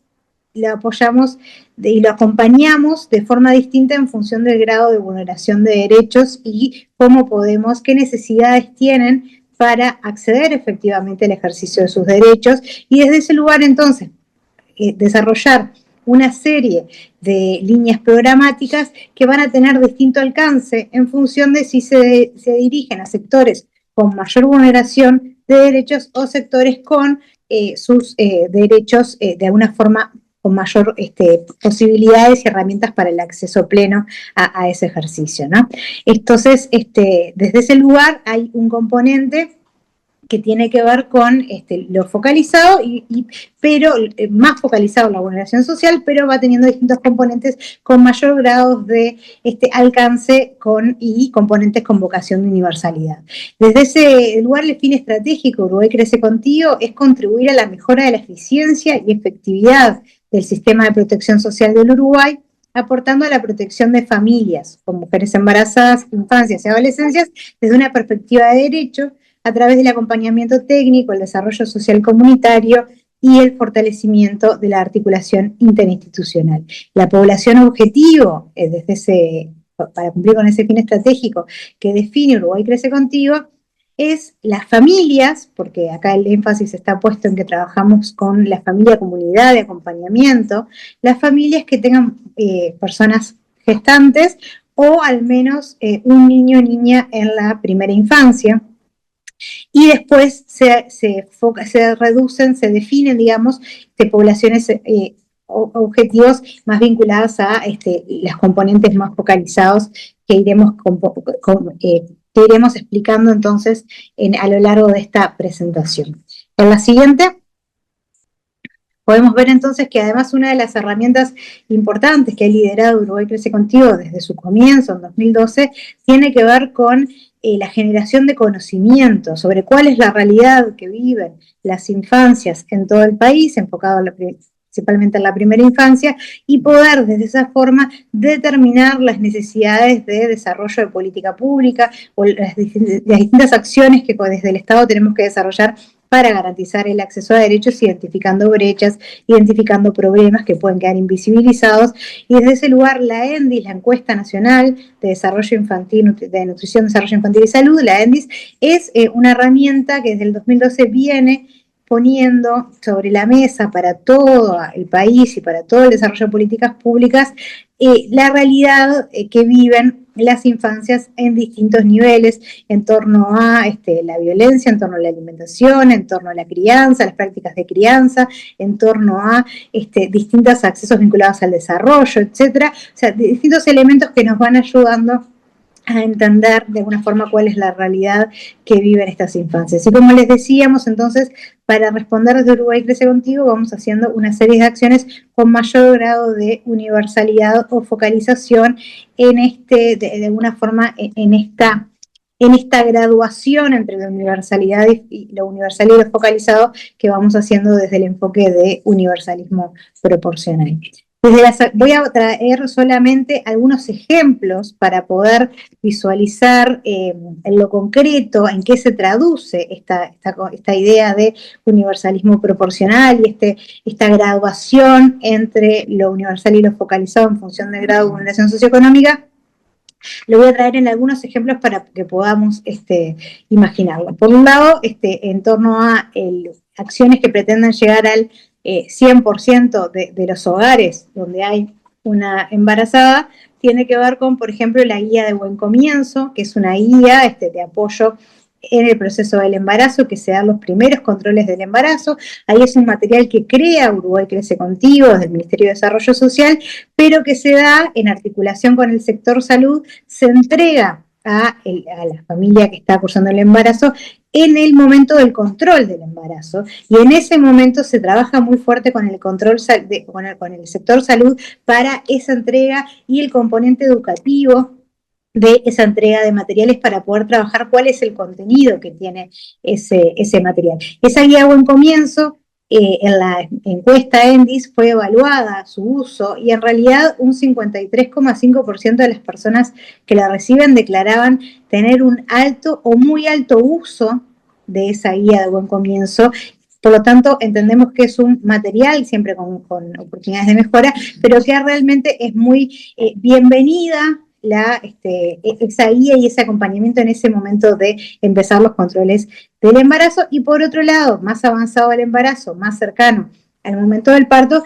lo apoyamos y lo acompañamos de forma distinta en función del grado de vulneración de derechos y cómo podemos, qué necesidades tienen para acceder efectivamente al ejercicio de sus derechos, y desde ese lugar entonces desarrollar una serie de líneas programáticas que van a tener distinto alcance en función de si se dirigen a sectores con mayor vulneración de derechos o sectores con sus derechos de alguna forma con mayor posibilidades y herramientas para el acceso pleno a ese ejercicio, ¿no? Entonces, desde ese lugar hay un componente que tiene que ver con lo focalizado, pero más focalizado en la vulneración social, pero va teniendo distintos componentes con mayor grado de alcance y componentes con vocación de universalidad. Desde ese lugar, el fin estratégico Uruguay Crece Contigo es contribuir a la mejora de la eficiencia y efectividad del sistema de protección social del Uruguay, aportando a la protección de familias con mujeres embarazadas, infancias y adolescencias desde una perspectiva de derecho, a través del acompañamiento técnico, el desarrollo social comunitario y el fortalecimiento de la articulación interinstitucional. La población objetivo, para cumplir con ese fin estratégico que define Uruguay Crece Contigo, es las familias, porque acá el énfasis está puesto en que trabajamos con la familia comunidad de acompañamiento, las familias que tengan personas gestantes o al menos un niño o niña en la primera infancia. Y después se reducen, se definen, digamos, poblaciones objetivos más vinculadas a las componentes más focalizados que iremos explicando entonces a lo largo de esta presentación. En la siguiente podemos ver entonces que además una de las herramientas importantes que ha liderado Uruguay Crece Contigo desde su comienzo en 2012 tiene que ver con la generación de conocimiento sobre cuál es la realidad que viven las infancias en todo el país, enfocado principalmente en la primera infancia, y poder desde esa forma determinar las necesidades de desarrollo de política pública o las distintas acciones que desde el Estado tenemos que desarrollar para garantizar el acceso a derechos, identificando brechas, identificando problemas que pueden quedar invisibilizados. Y desde ese lugar, la ENDIS, la Encuesta Nacional de Desarrollo Infantil, de Nutrición, Desarrollo Infantil y Salud, la ENDIS, es una herramienta que desde el 2012 viene poniendo sobre la mesa para todo el país y para todo el desarrollo de políticas públicas la realidad que viven las infancias en distintos niveles en torno a la violencia, en torno a la alimentación, en torno a la crianza, las prácticas de crianza, en torno a distintos accesos vinculados al desarrollo, etcétera. O sea, distintos elementos que nos van ayudando a entender de alguna forma cuál es la realidad que viven estas infancias. Y como les decíamos, entonces, para responder desde Uruguay Crece Contigo, vamos haciendo una serie de acciones con mayor grado de universalidad o focalización de alguna forma, en esta graduación entre la universalidad y lo universal y lo focalizado que vamos haciendo desde el enfoque de universalismo proporcional. Voy a traer solamente algunos ejemplos para poder visualizar en lo concreto en qué se traduce esta idea de universalismo proporcional y esta graduación entre lo universal y lo focalizado en función del grado de vulneración socioeconómica. Lo voy a traer en algunos ejemplos para que podamos imaginarlo. Por un lado, en torno a acciones que pretendan llegar al 100% de los hogares donde hay una embarazada, tiene que ver con, por ejemplo, la guía de Buen Comienzo, que es una guía de apoyo en el proceso del embarazo, que se dan los primeros controles del embarazo. Ahí es un material que crea Uruguay Crece Contigo desde el Ministerio de Desarrollo Social, pero que se da en articulación con el sector salud, se entrega a la familia que está cursando el embarazo en el momento del control del embarazo, y en ese momento se trabaja muy fuerte con el control con el sector salud para esa entrega y el componente educativo de esa entrega de materiales para poder trabajar cuál es el contenido que tiene ese material. Esa guía Buen Comienzo en la encuesta ENDIS fue evaluada su uso y en realidad un 53,5% de las personas que la reciben declaraban tener un alto o muy alto uso de esa guía de buen comienzo. Por lo tanto, entendemos que es un material, siempre con oportunidades de mejora, pero que realmente es muy bienvenida esa guía y ese acompañamiento en ese momento de empezar los controles del embarazo. Y por otro lado, más avanzado el embarazo, más cercano al momento del parto,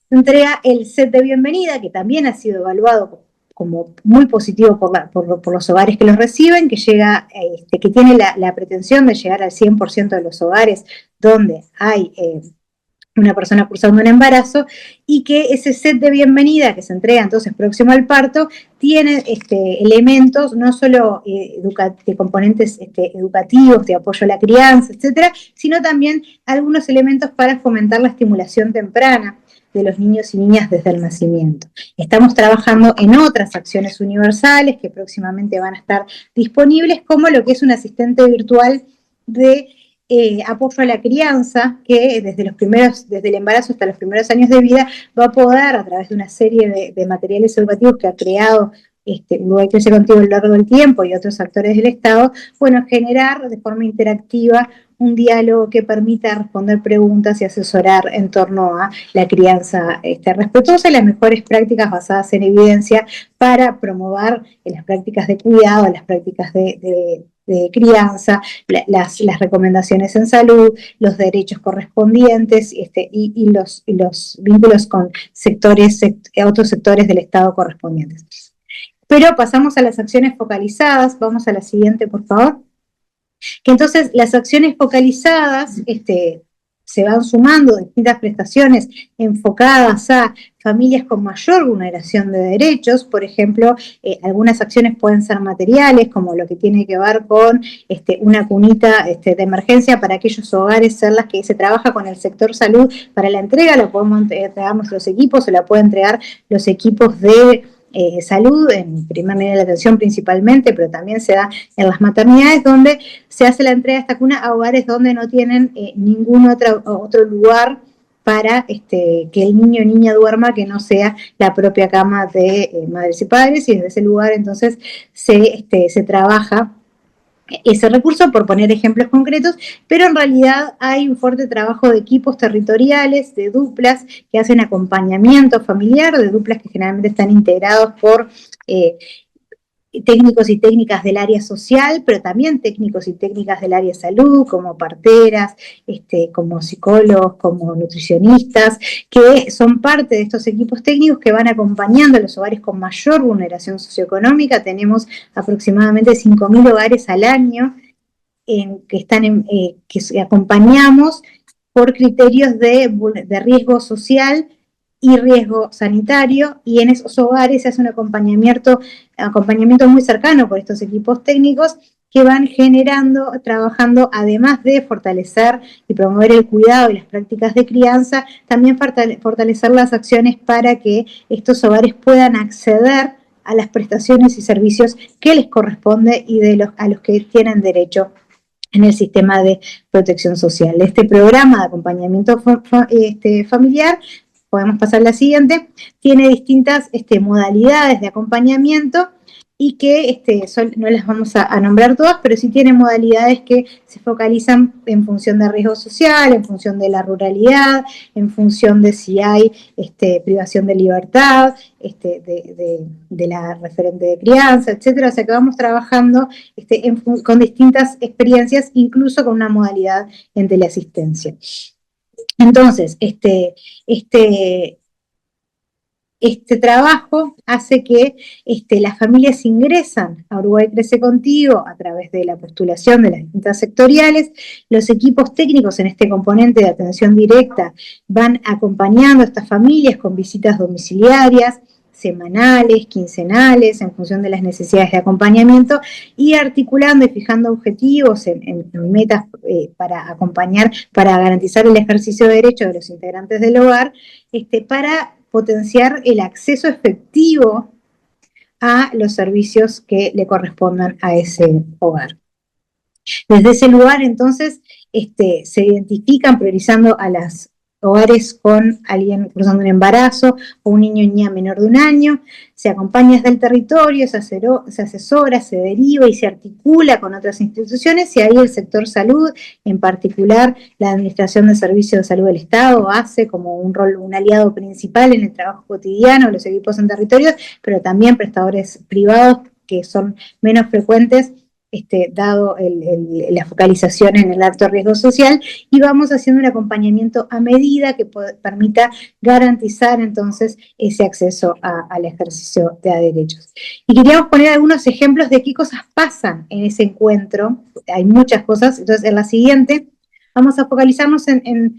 se entrega el set de bienvenida, que también ha sido evaluado como muy positivo por los hogares que los reciben, que tiene la pretensión de llegar al 100% de los hogares donde hay una persona cursando un embarazo, y que ese set de bienvenida que se entrega entonces próximo al parto tiene elementos no solo de componentes educativos, de apoyo a la crianza, etcétera, sino también algunos elementos para fomentar la estimulación temprana de los niños y niñas desde el nacimiento. Estamos trabajando en otras acciones universales que próximamente van a estar disponibles, como lo que es un asistente virtual de apoyo a la crianza, que desde el embarazo hasta los primeros años de vida va a poder, a través de una serie de materiales educativos que ha creado Uruguay Crece Contigo a lo largo del tiempo y otros actores del Estado, bueno, generar de forma interactiva un diálogo que permita responder preguntas y asesorar en torno a la crianza respetuosa y las mejores prácticas basadas en evidencia para promover las prácticas de cuidado, las prácticas de crianza, las recomendaciones en salud, los derechos correspondientes y los vínculos con otros sectores del Estado correspondientes. Pero pasamos a las acciones focalizadas. Vamos a la siguiente, por favor. Que entonces las acciones focalizadas se van sumando distintas prestaciones enfocadas a familias con mayor vulneración de derechos. Por ejemplo, algunas acciones pueden ser materiales, como lo que tiene que ver con una cunita de emergencia para aquellos hogares en las que se trabaja con el sector salud. Para la entrega la podemos entregar nuestros equipos, o la pueden entregar los equipos de salud, en primer nivel de atención principalmente, pero también se da en las maternidades, donde se hace la entrega de esta cuna a hogares donde no tienen ningún otro lugar para que el niño o niña duerma que no sea la propia cama de madres y padres, y desde ese lugar entonces se trabaja ese recurso, por poner ejemplos concretos, pero en realidad hay un fuerte trabajo de equipos territoriales, de duplas que hacen acompañamiento familiar, de duplas que generalmente están integrados por técnicos y técnicas del área social, pero también técnicos y técnicas del área de salud, como parteras, como psicólogos, como nutricionistas, que son parte de estos equipos técnicos que van acompañando a los hogares con mayor vulneración socioeconómica. Tenemos aproximadamente 5.000 hogares al año que acompañamos por criterios de riesgo social y riesgo sanitario, y en esos hogares se hace un acompañamiento muy cercano por estos equipos técnicos que van trabajando, además de fortalecer y promover el cuidado y las prácticas de crianza, también fortalecer las acciones para que estos hogares puedan acceder a las prestaciones y servicios que les corresponde y a los que tienen derecho en el sistema de protección social. Este programa de acompañamiento familiar, podemos pasar a la siguiente, tiene distintas modalidades de acompañamiento y que no las vamos a nombrar todas, pero sí tiene modalidades que se focalizan en función de riesgo social, en función de la ruralidad, en función de si hay privación de libertad, de la referente de crianza, etcétera. O sea que vamos trabajando con distintas experiencias, incluso con una modalidad en teleasistencia. Entonces, este trabajo hace que las familias ingresan a Uruguay Crece Contigo a través de la postulación de las distintas sectoriales. Los equipos técnicos en este componente de atención directa van acompañando a estas familias con visitas domiciliarias, semanales, quincenales, en función de las necesidades de acompañamiento, y articulando y fijando objetivos en metas para acompañar, para garantizar el ejercicio de derechos de los integrantes del hogar, para potenciar el acceso efectivo a los servicios que le correspondan a ese hogar. Desde ese lugar, entonces, se identifican priorizando a las hogares con alguien cruzando un embarazo o un niño o niña menor de 1 año, se acompaña desde el territorio, se asesora, se deriva y se articula con otras instituciones, y ahí el sector salud, en particular la Administración de Servicios de Salud del Estado, hace como un rol, un aliado principal en el trabajo cotidiano de los equipos en territorios, pero también prestadores privados que son menos frecuentes, dado la focalización en el alto riesgo social, y vamos haciendo un acompañamiento a medida que permita garantizar entonces ese acceso al ejercicio de derechos. Y queríamos poner algunos ejemplos de qué cosas pasan en ese encuentro. Hay muchas cosas, entonces en la siguiente vamos a focalizarnos en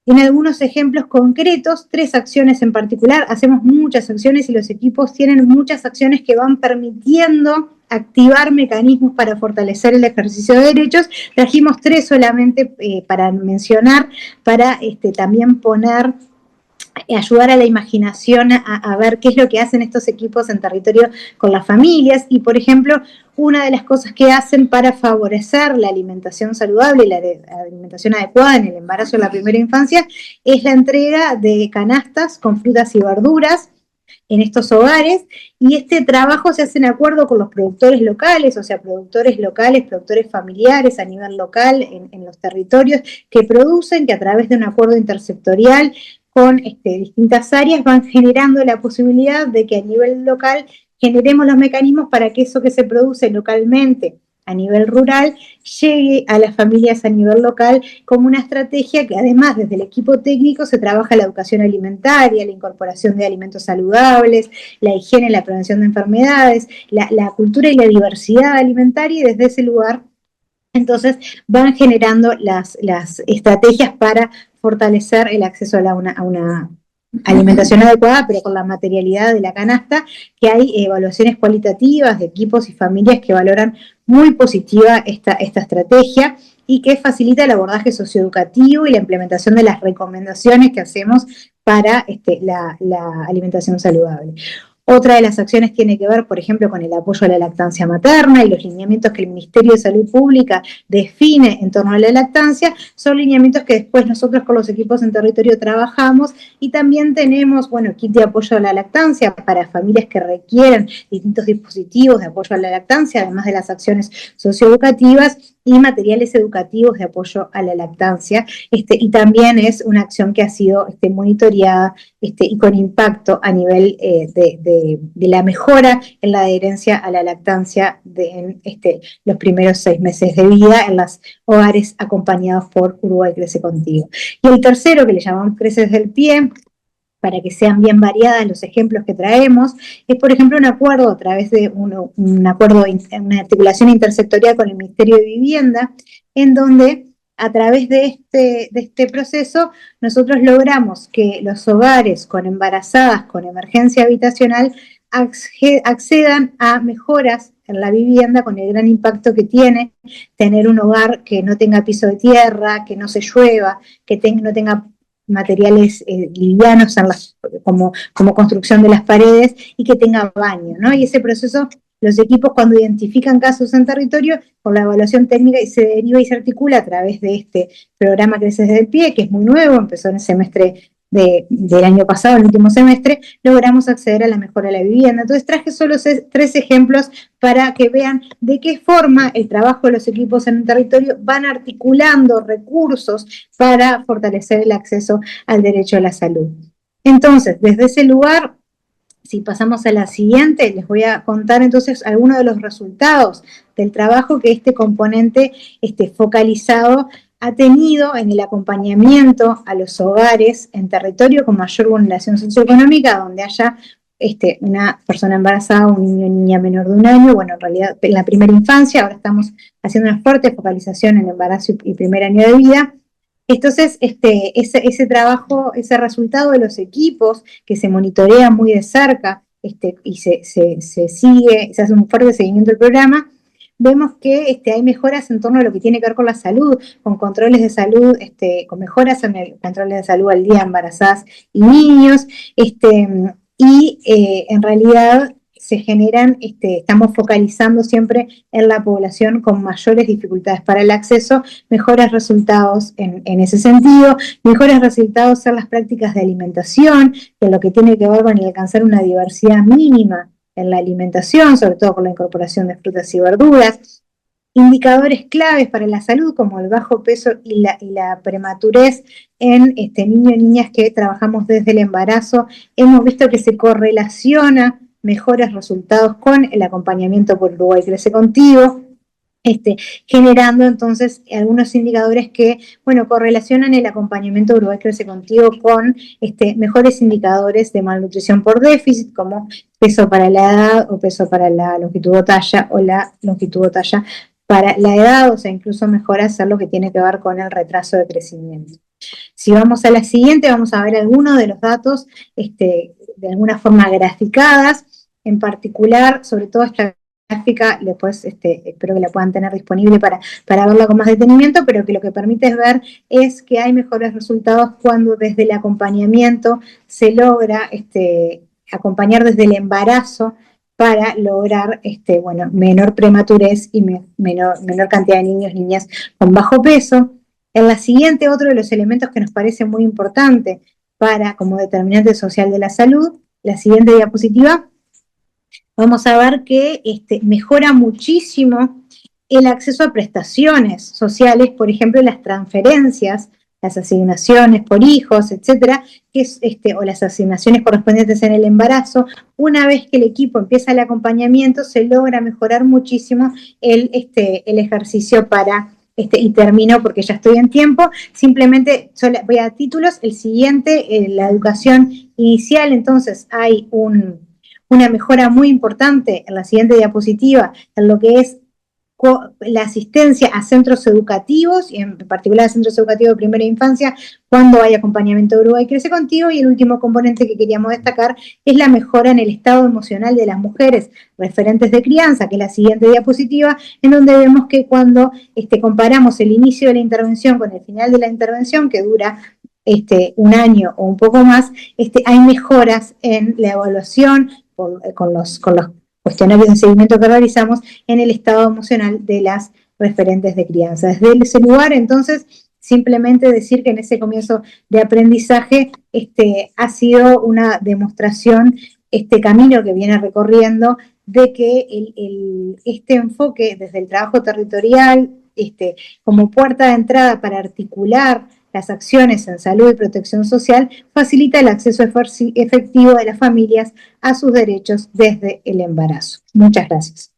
algunos ejemplos concretos, 3 acciones en particular. Hacemos muchas acciones y los equipos tienen muchas acciones que van permitiendo activar mecanismos para fortalecer el ejercicio de derechos. Trajimos 3 solamente para mencionar, para también poner, ayudar a la imaginación a ver qué es lo que hacen estos equipos en territorio con las familias. Y, por ejemplo, una de las cosas que hacen para favorecer la alimentación saludable y la alimentación adecuada en el embarazo en la primera infancia es la entrega de canastas con frutas y verduras en estos hogares, y este trabajo se hace en acuerdo con los productores locales, o sea, productores locales, productores familiares a nivel local en los territorios, que producen, que a través de un acuerdo intersectorial con distintas áreas van generando la posibilidad de que a nivel local generemos los mecanismos para que eso que se produce localmente a nivel rural llegue a las familias a nivel local, como una estrategia que además desde el equipo técnico se trabaja la educación alimentaria, la incorporación de alimentos saludables, la higiene, la prevención de enfermedades, la cultura y la diversidad alimentaria, y desde ese lugar entonces van generando las estrategias para fortalecer el acceso a una alimentación adecuada, pero con la materialidad de la canasta, que hay evaluaciones cualitativas de equipos y familias que valoran muy positiva esta estrategia, y que facilita el abordaje socioeducativo y la implementación de las recomendaciones que hacemos para la alimentación saludable. Otra de las acciones tiene que ver, por ejemplo, con el apoyo a la lactancia materna y los lineamientos que el Ministerio de Salud Pública define en torno a la lactancia. Son lineamientos que después nosotros con los equipos en territorio trabajamos, y también tenemos, kit de apoyo a la lactancia para familias que requieren distintos dispositivos de apoyo a la lactancia, además de las acciones socioeducativas y materiales educativos de apoyo a la lactancia, y también es una acción que ha sido monitoreada y con impacto a nivel de la mejora en la adherencia a la lactancia en los primeros 6 meses de vida en los hogares acompañados por Uruguay Crece Contigo. Y el tercero, que le llamamos Crece desde el Pie, para que sean bien variadas los ejemplos que traemos, es, por ejemplo, un acuerdo a través de una articulación intersectorial con el Ministerio de Vivienda, en donde a través de este proceso nosotros logramos que los hogares con embarazadas con emergencia habitacional accedan a mejoras en la vivienda, con el gran impacto que tiene tener un hogar que no tenga piso de tierra, que no se llueva, que no tenga materiales livianos como construcción de las paredes, y que tenga baño, ¿no? Y ese proceso, los equipos cuando identifican casos en territorio, con la evaluación técnica, y se deriva y se articula a través de este programa Crece desde el Pie, que es muy nuevo, empezó en el semestre del año pasado, el último semestre, logramos acceder a la mejora de la vivienda. Entonces traje solo 3 ejemplos para que vean de qué forma el trabajo de los equipos en el territorio van articulando recursos para fortalecer el acceso al derecho a la salud. Entonces, desde ese lugar, si pasamos a la siguiente, les voy a contar entonces algunos de los resultados del trabajo que este componente focalizado ha tenido en el acompañamiento a los hogares en territorio con mayor vulneración socioeconómica, donde haya una persona embarazada, un niño o niña menor de 1 año, en realidad en la primera infancia. Ahora estamos haciendo una fuerte focalización en embarazo y primer año de vida. Entonces, ese trabajo, ese resultado de los equipos que se monitorea muy de cerca y se sigue, se hace un fuerte seguimiento del programa, vemos que hay mejoras en torno a lo que tiene que ver con la salud, con controles de salud, con mejoras en el control de salud al día embarazadas y niños, y en realidad se generan, estamos focalizando siempre en la población con mayores dificultades para el acceso, mejores resultados en ese sentido, mejores resultados en las prácticas de alimentación, que lo que tiene que ver con alcanzar una diversidad mínima en la alimentación, sobre todo con la incorporación de frutas y verduras, indicadores claves para la salud como el bajo peso y la prematurez en niños y niñas que trabajamos desde el embarazo. Hemos visto que se correlaciona mejores resultados con el acompañamiento por Uruguay Crece Contigo, generando entonces algunos indicadores que, bueno, correlacionan el acompañamiento de Uruguay Crece Contigo con mejores indicadores de malnutrición por déficit, como peso para la edad o peso para la longitud o talla, o la longitud o talla para la edad, o sea, incluso mejora hacer lo que tiene que ver con el retraso de crecimiento. Si vamos a la siguiente, vamos a ver algunos de los datos de alguna forma graficadas, en particular, sobre todo esta gráfica, después espero que la puedan tener disponible para verla con más detenimiento, pero que lo que permite ver es que hay mejores resultados cuando desde el acompañamiento se logra acompañar desde el embarazo para lograr menor prematurez y menor cantidad de niños y niñas con bajo peso. En la siguiente, otro de los elementos que nos parece muy importante como determinante social de la salud, la siguiente diapositiva, vamos a ver que mejora muchísimo el acceso a prestaciones sociales, por ejemplo, las transferencias, las asignaciones por hijos, etcétera, o las asignaciones correspondientes en el embarazo. Una vez que el equipo empieza el acompañamiento, se logra mejorar muchísimo el ejercicio para, y termino porque ya estoy en tiempo, simplemente voy a títulos. El siguiente, la educación inicial, entonces hay una mejora muy importante en la siguiente diapositiva, en lo que es la asistencia a centros educativos, y en particular a centros educativos de primera infancia, cuando hay acompañamiento de Uruguay Crece Contigo. Y el último componente que queríamos destacar es la mejora en el estado emocional de las mujeres referentes de crianza, que es la siguiente diapositiva, en donde vemos que cuando comparamos el inicio de la intervención con el final de la intervención, que dura un año o un poco más, hay mejoras en la evaluación con los cuestionarios de seguimiento que realizamos en el estado emocional de las referentes de crianza. Desde ese lugar, entonces, simplemente decir que en ese comienzo de aprendizaje ha sido una demostración, este camino que viene recorriendo, de que este enfoque desde el trabajo territorial, como puerta de entrada para articular las acciones en salud y protección social, facilita el acceso efectivo de las familias a sus derechos desde el embarazo. Muchas gracias.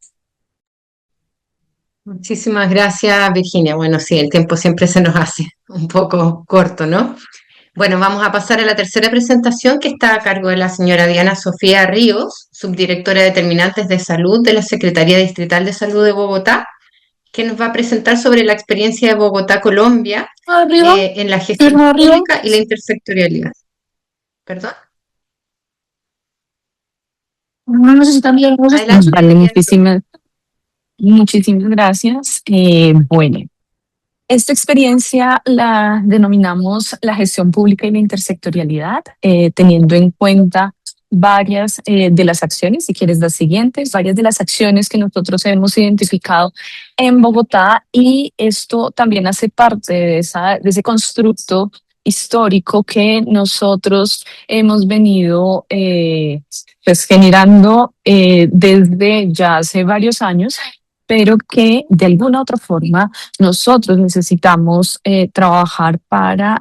Muchísimas gracias, Virginia. Bueno, sí, el tiempo siempre se nos hace un poco corto, ¿no? Bueno, vamos a pasar a la tercera presentación, que está a cargo de la señora Diana Sofía Ríos, subdirectora de Determinantes de Salud de la Secretaría Distrital de Salud de Bogotá, que nos va a presentar sobre la experiencia de Bogotá, Colombia, en la gestión pública y la intersectorialidad. ¿Perdón? No sé si también. Adelante. Vale, muchísimas gracias. Bueno, esta experiencia la denominamos la gestión pública y la intersectorialidad, teniendo en cuenta varias de las acciones, si quieres las siguientes, varias de las acciones que nosotros hemos identificado en Bogotá, y esto también hace parte de ese constructo histórico que nosotros hemos venido pues generando desde ya hace varios años, pero que de alguna u otra forma nosotros necesitamos trabajar para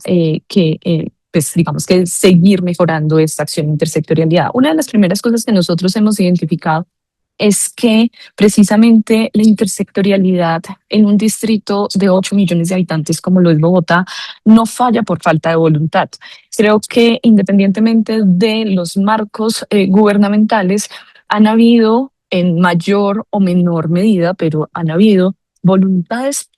pues digamos que seguir mejorando esta acción de intersectorialidad. Una de las primeras cosas que nosotros hemos identificado es que precisamente la intersectorialidad en un distrito de 8 millones de habitantes como lo es Bogotá no falla por falta de voluntad. Creo que independientemente de los marcos gubernamentales, han habido en mayor o menor medida, pero han habido voluntades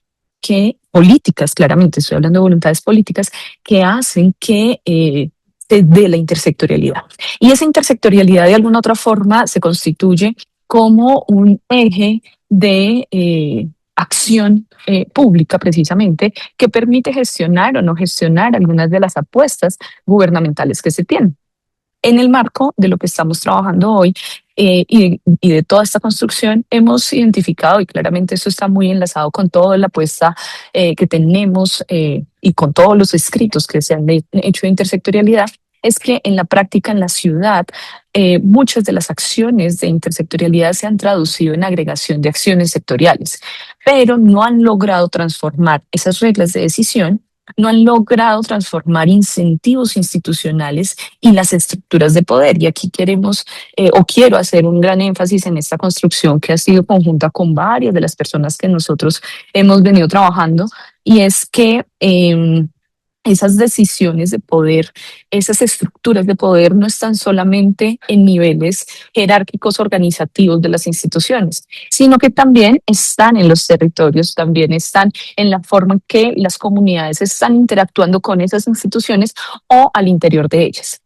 políticas, claramente estoy hablando de voluntades políticas, que hacen que se dé la intersectorialidad. Y esa intersectorialidad de alguna otra forma se constituye como un eje de acción pública, precisamente, que permite gestionar o no gestionar algunas de las apuestas gubernamentales que se tienen. En el marco de lo que estamos trabajando hoy, y de toda esta construcción hemos identificado, y claramente eso está muy enlazado con toda la apuesta que tenemos y con todos los escritos que se han hecho de intersectorialidad, es que en la práctica en la ciudad muchas de las acciones de intersectorialidad se han traducido en agregación de acciones sectoriales, pero no han logrado transformar esas reglas de decisión, no han logrado transformar incentivos institucionales y las estructuras de poder. Y aquí queremos o quiero hacer un gran énfasis en esta construcción que ha sido conjunta con varias de las personas que nosotros hemos venido trabajando, y es que esas decisiones de poder, esas estructuras de poder no están solamente en niveles jerárquicos organizativos de las instituciones, sino que también están en los territorios, también están en la forma en que las comunidades están interactuando con esas instituciones o al interior de ellas.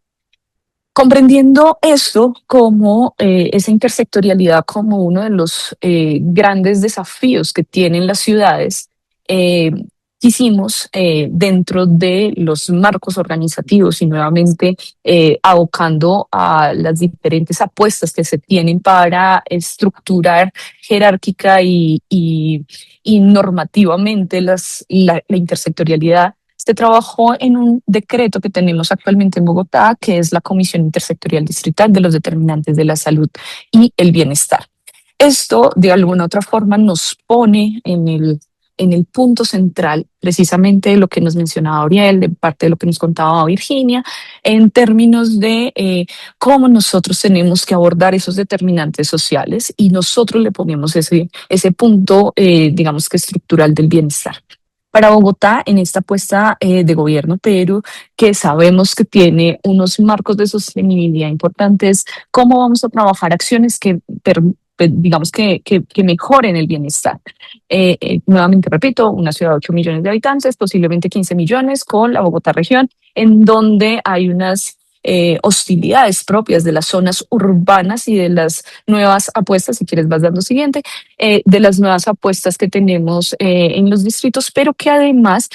Comprendiendo esto como esa intersectorialidad como uno de los grandes desafíos que tienen las ciudades, quisimos, dentro de los marcos organizativos y nuevamente abocando a las diferentes apuestas que se tienen para estructurar jerárquica y normativamente la intersectorialidad, se trabajó en un decreto que tenemos actualmente en Bogotá, que es la Comisión Intersectorial Distrital de los Determinantes de la Salud y el Bienestar. Esto, de alguna u otra forma, nos pone en el punto central, precisamente de lo que nos mencionaba Auriel, de parte de lo que nos contaba Virginia, en términos de cómo nosotros tenemos que abordar esos determinantes sociales, y nosotros le ponemos ese punto, digamos que estructural del bienestar. Para Bogotá, en esta apuesta de gobierno, pero que sabemos que tiene unos marcos de sostenibilidad importantes, ¿cómo vamos a trabajar acciones que digamos que mejoren el bienestar? Nuevamente repito, una ciudad de 8 millones de habitantes, posiblemente 15 millones con la Bogotá región, en donde hay unas hostilidades propias de las zonas urbanas y de las nuevas apuestas, si quieres vas dando siguiente, de las nuevas apuestas que tenemos en los distritos, pero que además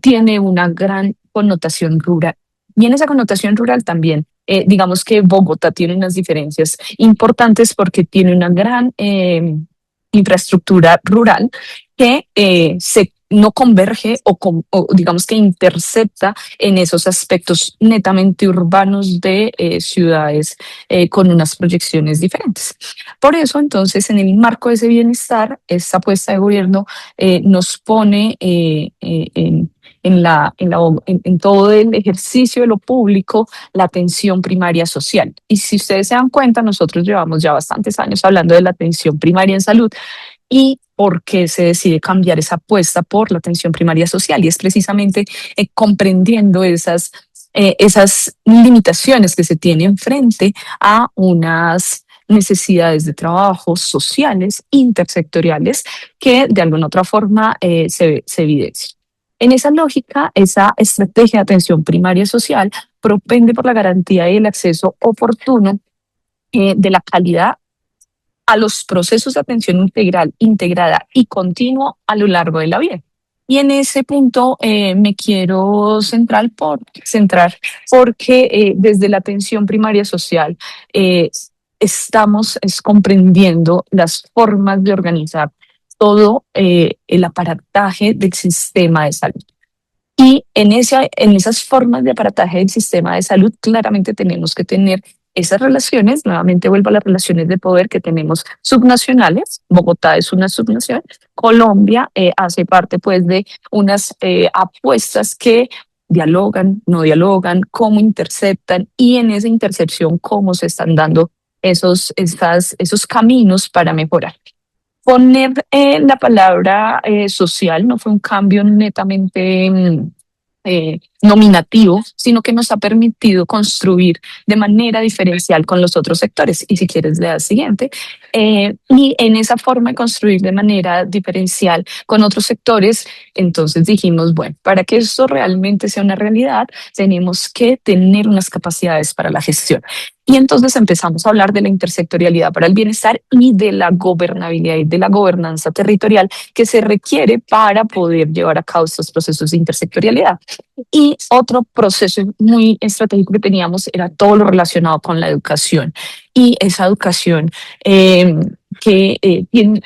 tiene una gran connotación rural. Y en esa connotación rural también, digamos que Bogotá tiene unas diferencias importantes porque tiene una gran infraestructura rural que no converge o digamos que intercepta en esos aspectos netamente urbanos de ciudades con unas proyecciones diferentes. Por eso, entonces, en el marco de ese bienestar, esta apuesta de gobierno nos pone en todo el ejercicio de lo público la atención primaria social. Y si ustedes se dan cuenta, nosotros llevamos ya bastantes años hablando de la atención primaria en salud. ¿Y por qué se decide cambiar esa apuesta por la atención primaria social? Y es precisamente comprendiendo esas limitaciones que se tienen frente a unas necesidades de trabajo sociales, intersectoriales, que de alguna otra forma se evidencian. En esa lógica, esa estrategia de atención primaria social propende por la garantía y el acceso oportuno de la calidad a los procesos de atención integral, integrada y continua a lo largo de la vida. Y en ese punto me quiero centrar porque desde la atención primaria social estamos comprendiendo las formas de organizar todo el aparataje del sistema de salud. Y en esas formas de aparataje del sistema de salud, claramente tenemos que tener esas relaciones, nuevamente vuelvo a las relaciones de poder que tenemos subnacionales. Bogotá es una subnación. Colombia hace parte pues de unas apuestas que dialogan, no dialogan, cómo interceptan, y en esa intercepción cómo se están dando esos caminos para mejorar. Poner la palabra social no fue un cambio netamente nominativo, sino que nos ha permitido construir de manera diferencial con los otros sectores. Y si quieres, le das siguiente. Y en esa forma de construir de manera diferencial con otros sectores, entonces dijimos, bueno, para que esto realmente sea una realidad, tenemos que tener unas capacidades para la gestión. Y entonces empezamos a hablar de la intersectorialidad para el bienestar y de la gobernabilidad y de la gobernanza territorial que se requiere para poder llevar a cabo estos procesos de intersectorialidad. Y otro proceso muy estratégico que teníamos era todo lo relacionado con la educación. Y esa educación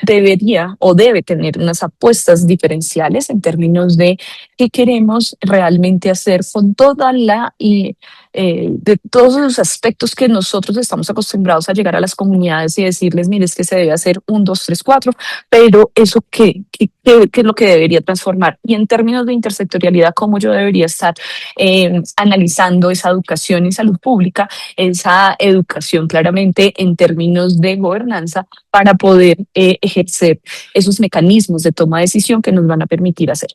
debería o debe tener unas apuestas diferenciales en términos de qué queremos realmente hacer con toda la de todos los aspectos que nosotros estamos acostumbrados a llegar a las comunidades y decirles, mire, es que se debe hacer 1, 2, 3, 4, pero eso qué es lo que debería transformar. Y en términos de intersectorialidad, cómo yo debería estar analizando esa educación en salud pública, esa educación claramente en términos de gobernanza para poder ejercer esos mecanismos de toma de decisión que nos van a permitir hacer.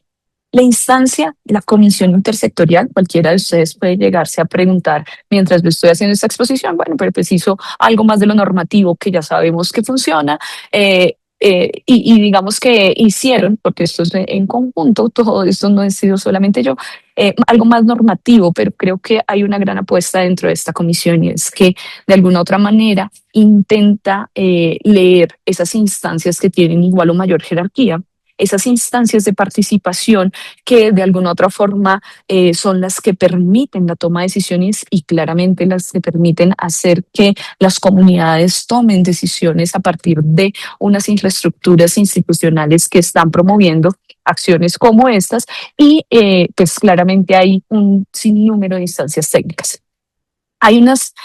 La instancia, la comisión intersectorial, cualquiera de ustedes puede llegarse a preguntar mientras lo estoy haciendo esta exposición, bueno, pero preciso algo más de lo normativo que ya sabemos que funciona, y digamos que hicieron, porque esto es en conjunto, todo esto no he sido solamente yo, algo más normativo, pero creo que hay una gran apuesta dentro de esta comisión y es que de alguna otra manera intenta leer esas instancias que tienen igual o mayor jerarquía, esas instancias de participación que de alguna otra forma son las que permiten la toma de decisiones y claramente las que permiten hacer que las comunidades tomen decisiones a partir de unas infraestructuras institucionales que están promoviendo acciones como estas y pues claramente hay un sinnúmero de instancias técnicas. Hay unas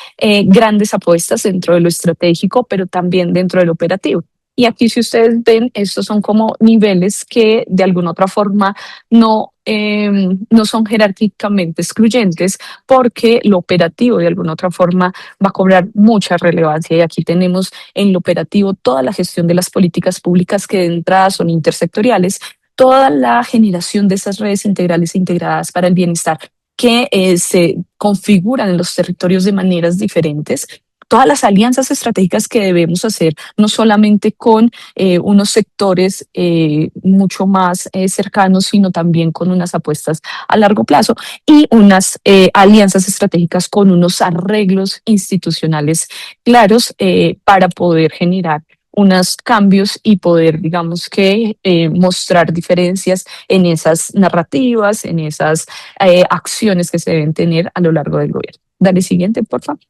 grandes apuestas dentro de lo estratégico, pero también dentro del operativo. Y aquí, si ustedes ven, estos son como niveles que de alguna otra forma no son jerárquicamente excluyentes, porque lo operativo de alguna otra forma va a cobrar mucha relevancia. Y aquí tenemos en lo operativo toda la gestión de las políticas públicas que de entrada son intersectoriales, toda la generación de esas redes integrales e integradas para el bienestar que se configuran en los territorios de maneras diferentes, todas las alianzas estratégicas que debemos hacer, no solamente con unos sectores mucho más cercanos, sino también con unas apuestas a largo plazo y unas alianzas estratégicas con unos arreglos institucionales claros para poder generar unos cambios y poder, digamos que, mostrar diferencias en esas narrativas, en esas acciones que se deben tener a lo largo del gobierno. Dale siguiente, por favor.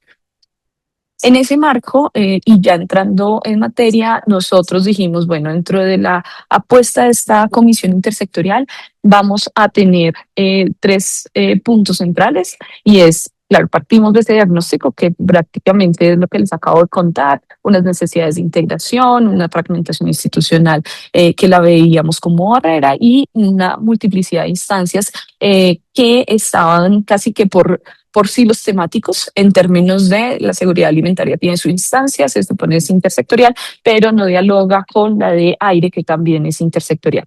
En ese marco, y ya entrando en materia, nosotros dijimos, bueno, dentro de la apuesta de esta comisión intersectorial, vamos a tener 3 puntos centrales y es, claro, partimos de ese diagnóstico que prácticamente es lo que les acabo de contar, unas necesidades de integración, una fragmentación institucional que la veíamos como barrera y una multiplicidad de instancias que estaban casi que por sí los temáticos en términos de la seguridad alimentaria. Tiene su instancia, se supone es intersectorial, pero no dialoga con la de aire, que también es intersectorial.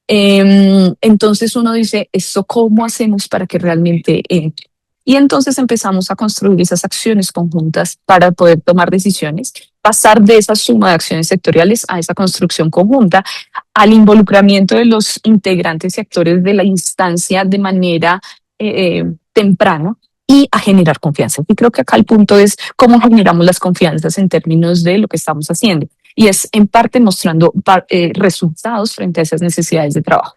Entonces uno dice, ¿esto cómo hacemos para que realmente entre? Y entonces empezamos a construir esas acciones conjuntas para poder tomar decisiones, pasar de esa suma de acciones sectoriales a esa construcción conjunta, al involucramiento de los integrantes y actores de la instancia de manera temprana, y a generar confianza. Y creo que acá el punto es cómo generamos las confianzas en términos de lo que estamos haciendo. Y es en parte mostrando resultados frente a esas necesidades de trabajo.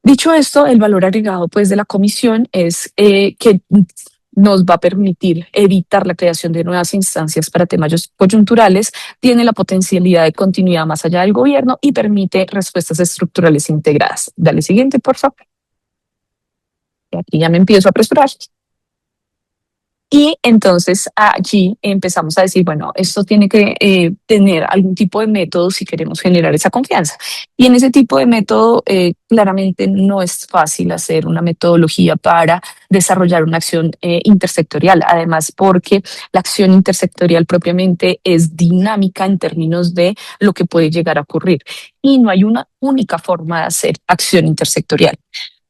Dicho esto, el valor agregado pues, de la comisión es que nos va a permitir evitar la creación de nuevas instancias para temas coyunturales, tiene la potencialidad de continuidad más allá del gobierno y permite respuestas estructurales integradas. Dale siguiente, por favor. Y aquí ya me empiezo a apresurar. Y entonces allí empezamos a decir, bueno, esto tiene que tener algún tipo de método si queremos generar esa confianza. Y en ese tipo de método claramente no es fácil hacer una metodología para desarrollar una acción intersectorial, además porque la acción intersectorial propiamente es dinámica en términos de lo que puede llegar a ocurrir. Y no hay una única forma de hacer acción intersectorial.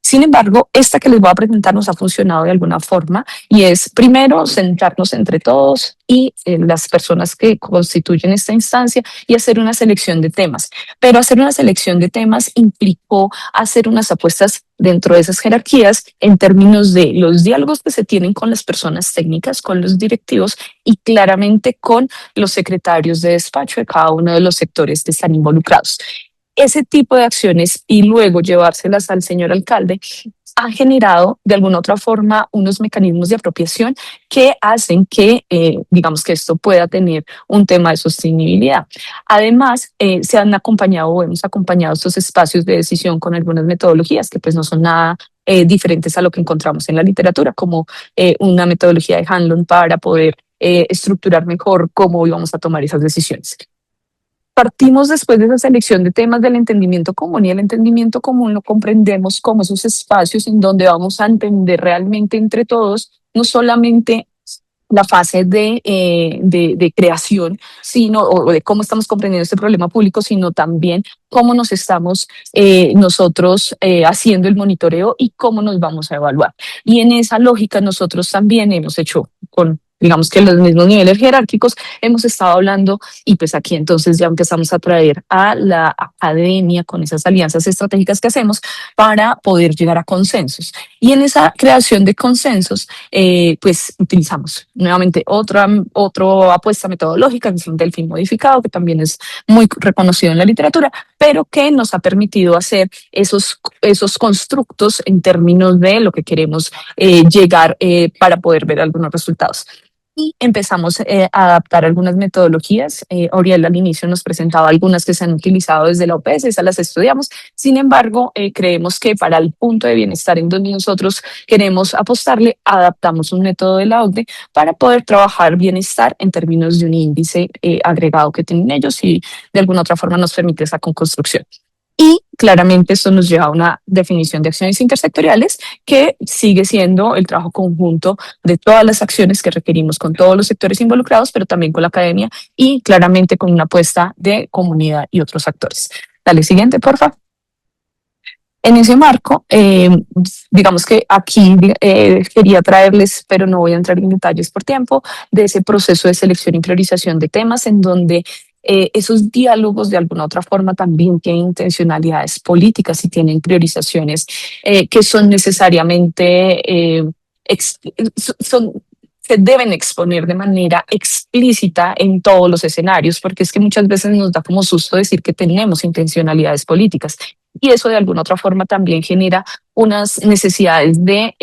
Sin embargo, esta que les voy a presentar nos ha funcionado de alguna forma y es primero sentarnos entre todos y las personas que constituyen esta instancia y hacer una selección de temas. Pero hacer una selección de temas implicó hacer unas apuestas dentro de esas jerarquías en términos de los diálogos que se tienen con las personas técnicas, con los directivos y claramente con los secretarios de despacho de cada uno de los sectores que están involucrados. Ese tipo de acciones y luego llevárselas al señor alcalde ha generado de alguna otra forma unos mecanismos de apropiación que hacen que, digamos, que esto pueda tener un tema de sostenibilidad. Además, se han acompañado o hemos acompañado estos espacios de decisión con algunas metodologías que pues no son nada diferentes a lo que encontramos en la literatura, como una metodología de Hanlon para poder estructurar mejor cómo íbamos a tomar esas decisiones. Partimos después de esa selección de temas del entendimiento común y el entendimiento común lo comprendemos como esos espacios en donde vamos a entender realmente entre todos, no solamente la fase de creación, sino o de cómo estamos comprendiendo este problema público, sino también cómo nos estamos nosotros haciendo el monitoreo y cómo nos vamos a evaluar. Y en esa lógica nosotros también hemos hecho con digamos que los mismos niveles jerárquicos hemos estado hablando y pues aquí entonces ya empezamos a traer a la academia con esas alianzas estratégicas que hacemos para poder llegar a consensos. Y en esa creación de consensos pues utilizamos nuevamente otra apuesta metodológica, que es un Delfín modificado, que también es muy reconocido en la literatura, pero que nos ha permitido hacer esos constructos en términos de lo que queremos llegar para poder ver algunos resultados. Y empezamos a adaptar algunas metodologías. Oriel al inicio nos presentaba algunas que se han utilizado desde la OPS, esas las estudiamos. Sin embargo, creemos que para el punto de bienestar en donde nosotros queremos apostarle, adaptamos un método de la OCDE para poder trabajar bienestar en términos de un índice agregado que tienen ellos y de alguna otra forma nos permite esa construcción. Y claramente esto nos lleva a una definición de acciones intersectoriales que sigue siendo el trabajo conjunto de todas las acciones que requerimos con todos los sectores involucrados, pero también con la academia y claramente con una apuesta de comunidad y otros actores. Dale, siguiente, por favor. En ese marco, digamos que aquí quería traerles, pero no voy a entrar en detalles por tiempo, de ese proceso de selección y priorización de temas en donde esos diálogos de alguna otra forma también tienen intencionalidades políticas y tienen priorizaciones que son necesariamente, se deben exponer de manera explícita en todos los escenarios, porque es que muchas veces nos da como susto decir que tenemos intencionalidades políticas. Y eso de alguna otra forma también genera unas necesidades de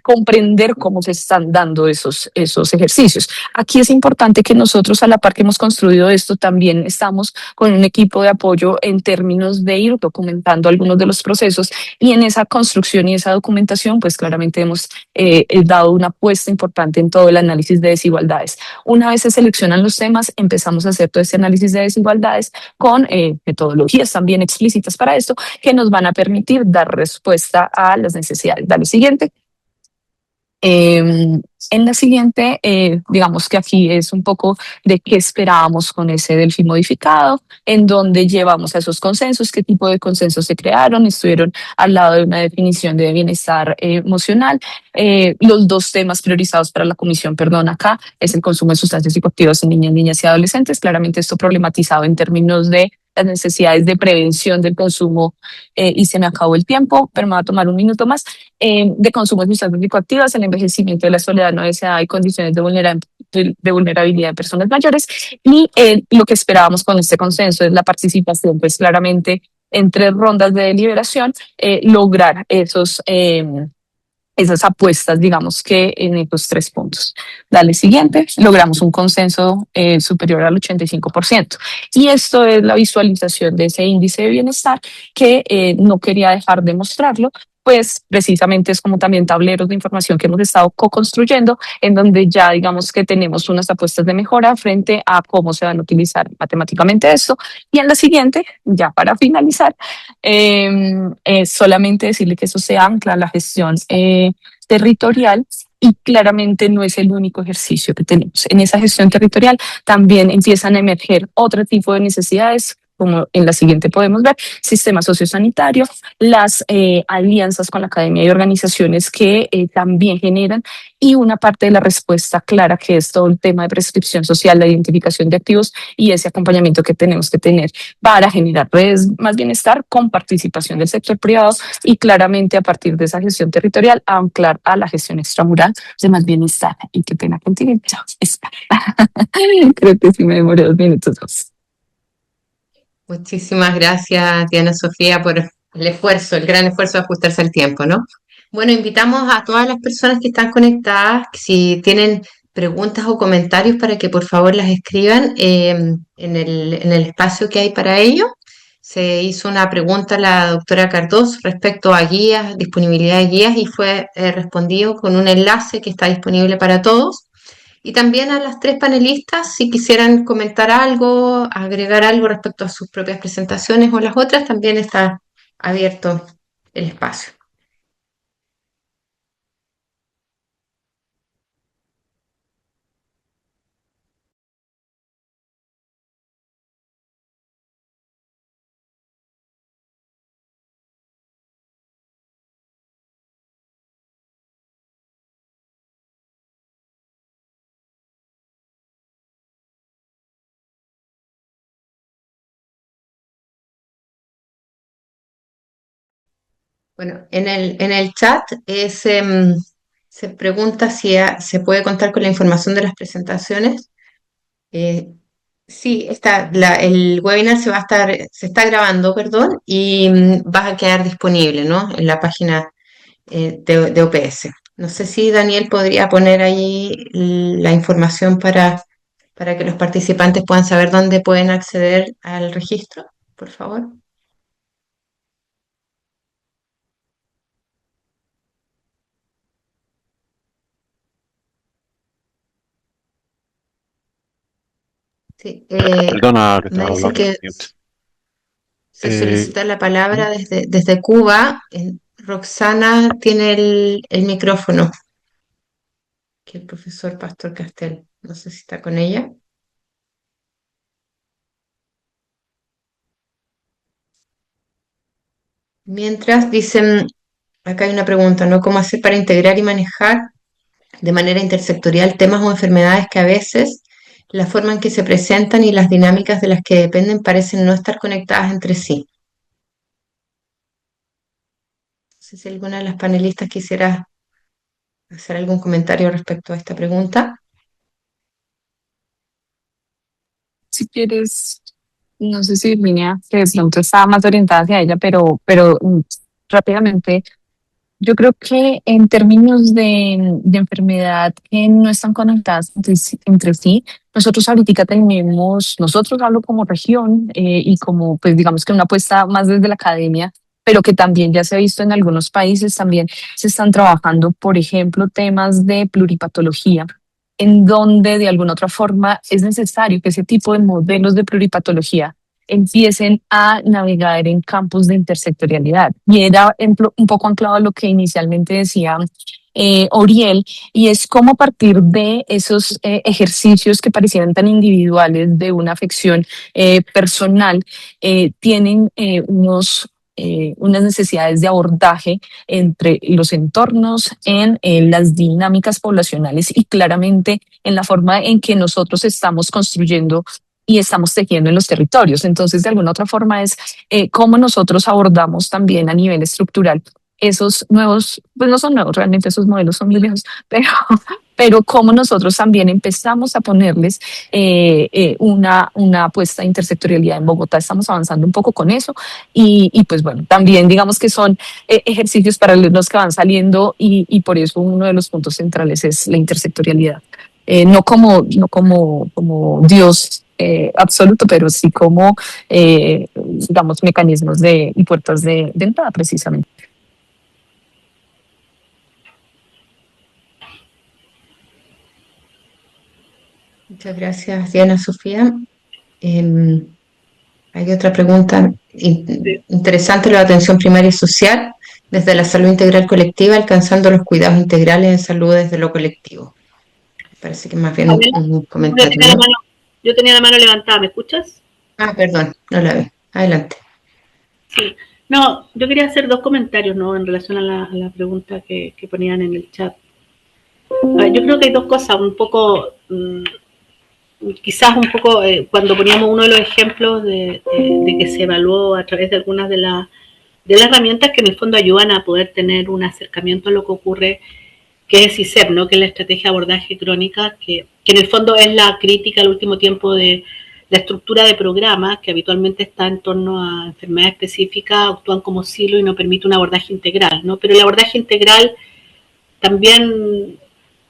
comprender cómo se están dando esos ejercicios. Aquí es importante que nosotros, a la par que hemos construido esto, también estamos con un equipo de apoyo en términos de ir documentando algunos de los procesos y en esa construcción y esa documentación, pues claramente hemos dado una apuesta importante en todo el análisis de desigualdades. Una vez se seleccionan los temas, empezamos a hacer todo ese análisis de desigualdades con metodologías también explícitas para esto que nos van a permitir dar respuesta a las necesidades. Dale, siguiente. En la siguiente, digamos que aquí es un poco de qué esperábamos con ese Delfín modificado, en donde llevamos a esos consensos, qué tipo de consensos se crearon, estuvieron al lado de una definición de bienestar emocional. Los dos temas priorizados para la comisión, perdón, acá es el consumo de sustancias psicoactivas en niñas y adolescentes, claramente esto problematizado en términos de las necesidades de prevención del consumo y se me acabó el tiempo, pero me va a tomar un minuto más, de consumo de sustancias psicoactivas, el envejecimiento de la soledad no deseada y condiciones de vulnerabilidad de personas mayores y lo que esperábamos con este consenso es la participación, pues claramente en 3 rondas de deliberación, lograr esas apuestas, digamos que en estos 3 puntos. Dale, siguiente, logramos un consenso superior al 85%. Y esto es la visualización de ese índice de bienestar que no quería dejar de mostrarlo, pues precisamente es como también tableros de información que hemos estado co-construyendo, en donde ya digamos que tenemos unas apuestas de mejora frente a cómo se van a utilizar matemáticamente esto. Y en la siguiente, ya para finalizar, solamente decirle que eso se ancla a la gestión territorial y claramente no es el único ejercicio que tenemos. En esa gestión territorial también empiezan a emerger otro tipo de necesidades como en la siguiente podemos ver, sistema sociosanitario, las alianzas con la academia y organizaciones que también generan, y una parte de la respuesta clara, que es todo el tema de prescripción social, la identificación de activos y ese acompañamiento que tenemos que tener para generar redes más bienestar con participación del sector privado y claramente a partir de esa gestión territorial anclar a la gestión extramural de más bienestar. Y qué pena contigo. Chao. Creo que sí me demoré 2 minutos. Muchísimas gracias, Diana Sofía, por el esfuerzo, el gran esfuerzo de ajustarse al tiempo, ¿no? Bueno, invitamos a todas las personas que están conectadas, que si tienen preguntas o comentarios, para que por favor las escriban en el espacio que hay para ello. Se hizo una pregunta a la doctora Cardoso respecto a guías, disponibilidad de guías, y fue respondido con un enlace que está disponible para todos. Y también a las tres panelistas, si quisieran comentar algo, agregar algo respecto a sus propias presentaciones o las otras, también está abierto el espacio. Bueno, en el chat se pregunta si se puede contar con la información de las presentaciones. Eh, sí, el webinar se está grabando, perdón, y va a quedar disponible, ¿no? En la página de OPS. No sé si Daniel podría poner ahí la información para que los participantes puedan saber dónde pueden acceder al registro, por favor. Sí, Perdona que me estaba dice hablando. que Mute. se Eh, solicita la palabra desde Cuba. Roxana tiene el micrófono, que el profesor Pastor Castel. No sé si está con ella. Mientras dicen, acá hay una pregunta, ¿no? ¿Cómo hacer para integrar y manejar de manera intersectorial temas o enfermedades que a veces la forma en que se presentan y las dinámicas de las que dependen parecen no estar conectadas entre sí? No sé si alguna de las panelistas quisiera hacer algún comentario respecto a esta pregunta. Si quieres, no sé si Virginia, que de pronto estaba más orientada hacia ella, pero rápidamente, yo creo que en términos de enfermedad que no están conectadas entre sí, nosotros ahorita tenemos, nosotros hablo como región y como, pues digamos que una apuesta más desde la academia, pero que también ya se ha visto en algunos países, también se están trabajando, por ejemplo, temas de pluripatología, en donde de alguna otra forma es necesario que ese tipo de modelos de pluripatología empiecen a navegar en campos de intersectorialidad. Y era un poco anclado a lo que inicialmente decía Oriel, y es cómo a partir de esos ejercicios que parecieran tan individuales de una afección personal, tienen unas necesidades de abordaje entre los entornos, en las dinámicas poblacionales y claramente en la forma en que nosotros estamos construyendo y estamos tejiendo en los territorios. Entonces, de alguna otra forma es cómo nosotros abordamos también a nivel estructural esos nuevos, pues no son nuevos, realmente esos modelos son muy viejos, pero cómo nosotros también empezamos a ponerles una apuesta de intersectorialidad en Bogotá. Estamos avanzando un poco con eso y pues bueno, también digamos que son ejercicios paralelos que van saliendo y por eso uno de los puntos centrales es la intersectorialidad. No como Dios absoluto, pero sí como, digamos, mecanismos y puertas de entrada, precisamente. Muchas gracias, Diana Sofía. Hay otra pregunta interesante, la atención primaria y social, desde la salud integral colectiva, alcanzando los cuidados integrales en salud desde lo colectivo. Parece que más bien un comentario, ¿no? Yo tenía la mano levantada, ¿me escuchas? Ah, perdón, no la veo. Adelante. Sí, no, yo quería hacer dos comentarios, ¿no? En relación a la pregunta que ponían en el chat. Yo creo que hay dos cosas, un poco, quizás un poco, cuando poníamos uno de los ejemplos de que se evaluó a través de algunas de las herramientas que en el fondo ayudan a poder tener un acercamiento a lo que ocurre, que es CICEP, ¿no? Que es la estrategia de abordaje crónica, que en el fondo es la crítica al último tiempo de la estructura de programas, que habitualmente está en torno a enfermedades específicas, actúan como silo y no permite un abordaje integral, ¿no? Pero el abordaje integral también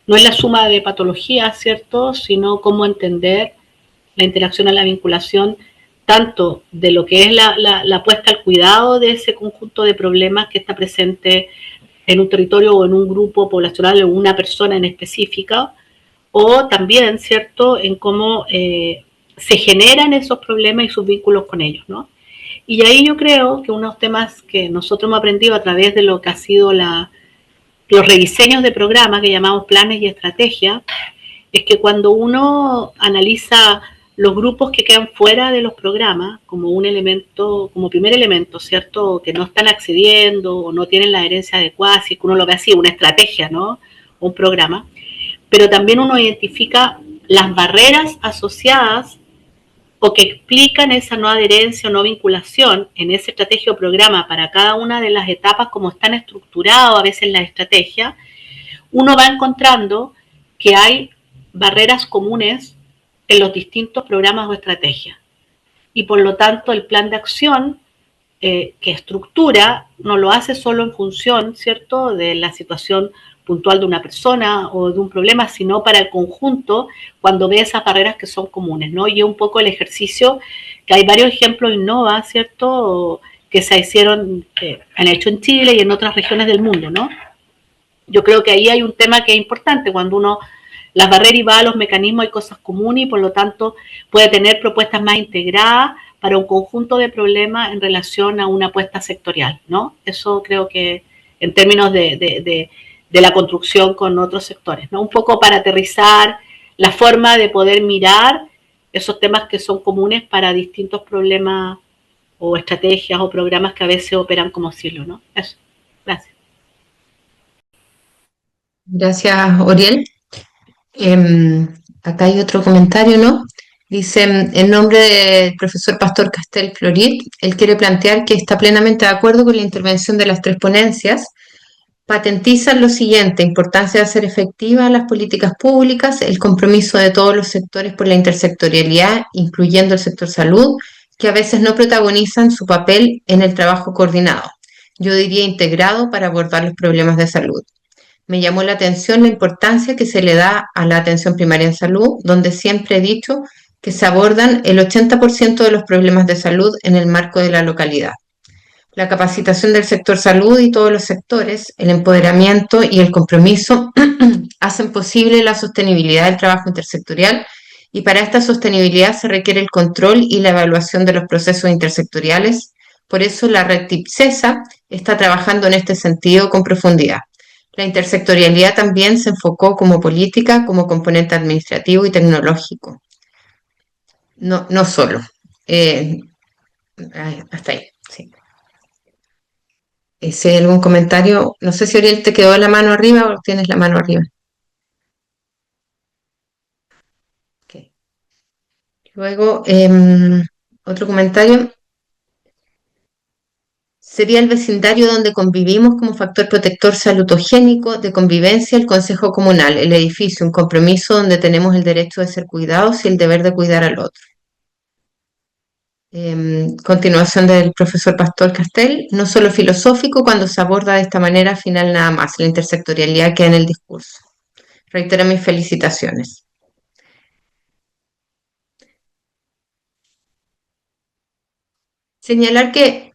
no es la suma de patologías, ¿cierto? Sino cómo entender la interacción a la vinculación, tanto de lo que es la puesta al cuidado de ese conjunto de problemas que está presente en un territorio o en un grupo poblacional o una persona en específica, o también, ¿cierto?, en cómo se generan esos problemas y sus vínculos con ellos, ¿no? Y ahí yo creo que unos temas que nosotros hemos aprendido a través de lo que ha sido los rediseños de programas que llamamos planes y estrategias, es que cuando uno analiza los grupos que quedan fuera de los programas como un elemento, como primer elemento, ¿cierto? Que no están accediendo o no tienen la herencia adecuada, si es que uno lo ve así, una estrategia, ¿no? Un programa. Pero también uno identifica las barreras asociadas o que explican esa no adherencia o no vinculación en esa estrategia o programa para cada una de las etapas como están estructuradas a veces las estrategias, uno va encontrando que hay barreras comunes en los distintos programas o estrategias. Y por lo tanto el plan de acción que estructura no lo hace solo en función, ¿cierto?, de la situación puntual de una persona o de un problema, sino para el conjunto cuando ve esas barreras que son comunes, ¿no? Y es un poco el ejercicio que hay varios ejemplos innova, ¿cierto?, que se hicieron, han hecho en Chile y en otras regiones del mundo, ¿no? Yo creo que ahí hay un tema que es importante, cuando uno las barreras y va a los mecanismos hay cosas comunes y por lo tanto puede tener propuestas más integradas para un conjunto de problemas en relación a una apuesta sectorial, ¿no? Eso creo que en términos de la construcción con otros sectores, ¿no? Un poco para aterrizar la forma de poder mirar esos temas que son comunes para distintos problemas o estrategias o programas que a veces operan como silo, ¿no? Eso. Gracias. Gracias, Oriel. Acá hay otro comentario, ¿no? Dice, en nombre del profesor Pastor Castel Florit, él quiere plantear que está plenamente de acuerdo con la intervención de las tres ponencias. Patentizan lo siguiente: importancia de hacer efectivas las políticas públicas, el compromiso de todos los sectores por la intersectorialidad, incluyendo el sector salud, que a veces no protagonizan su papel en el trabajo coordinado. Yo diría integrado para abordar los problemas de salud. Me llamó la atención la importancia que se le da a la atención primaria en salud, donde siempre he dicho que se abordan el 80% de los problemas de salud en el marco de la localidad. La capacitación del sector salud y todos los sectores, el empoderamiento y el compromiso hacen posible la sostenibilidad del trabajo intersectorial, y para esta sostenibilidad se requiere el control y la evaluación de los procesos intersectoriales. Por eso la red TIPSESA está trabajando en este sentido con profundidad. La intersectorialidad también se enfocó como política, como componente administrativo y tecnológico. No, no solo. Eh, Hasta ahí, sí. Si hay algún comentario, no sé si Oriel te quedó la mano arriba o tienes la mano arriba. Okay. Luego, otro comentario. Sería el vecindario donde convivimos como factor protector salutogénico de convivencia el Consejo Comunal, el edificio, un compromiso donde tenemos el derecho de ser cuidados y el deber de cuidar al otro. Continuación del profesor Pastor Castel, no solo filosófico cuando se aborda de esta manera, al final nada más, la intersectorialidad queda en el discurso. Reitero mis felicitaciones. Señalar que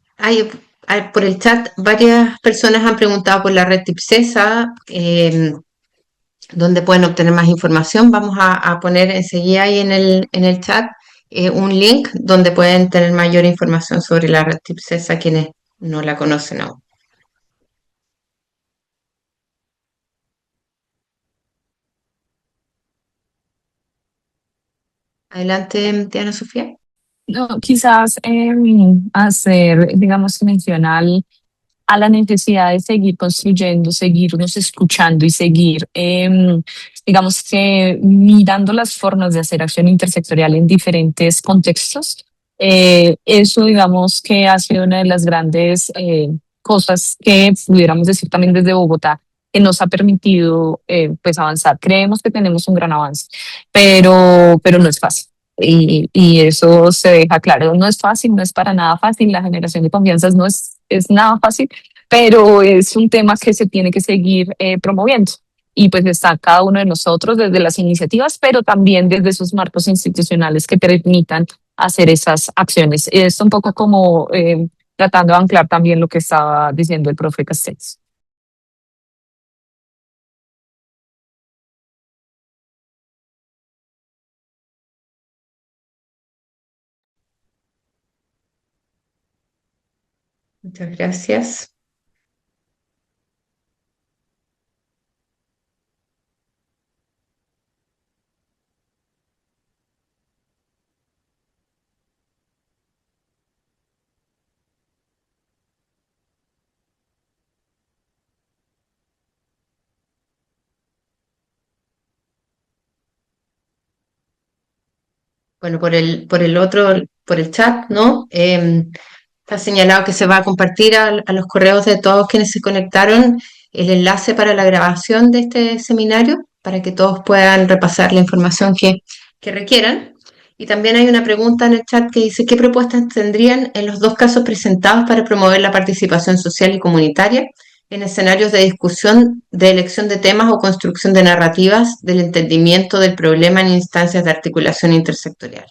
por el chat varias personas han preguntado por la red TIPSESA, donde pueden obtener más información. Vamos a poner enseguida ahí en el chat un link donde pueden tener mayor información sobre la red TIPSESA quienes no la conocen aún. Adelante, Diana Sofía. No, quizás hacer, digamos, mención a la necesidad de seguir construyendo, seguirnos escuchando y seguir, digamos que mirando las formas de hacer acción intersectorial en diferentes contextos. Eso, digamos que ha sido una de las grandes cosas que pudiéramos decir también desde Bogotá, que nos ha permitido pues avanzar. Creemos que tenemos un gran avance, pero no es fácil. Y eso se deja claro, no es fácil, no es para nada fácil, la generación de confianzas no es nada fácil, pero es un tema que se tiene que seguir promoviendo. Y pues está cada uno de nosotros desde las iniciativas, pero también desde esos marcos institucionales que permitan hacer esas acciones. Es un poco como tratando de anclar también lo que estaba diciendo el profe Castells. Muchas gracias. Bueno, por el chat, ¿no? Está señalado que se va a compartir a los correos de todos quienes se conectaron el enlace para la grabación de este seminario, para que todos puedan repasar la información que requieran. Y también hay una pregunta en el chat que dice, ¿qué propuestas tendrían en los dos casos presentados para promover la participación social y comunitaria en escenarios de discusión, de elección de temas o construcción de narrativas del entendimiento del problema en instancias de articulación intersectorial?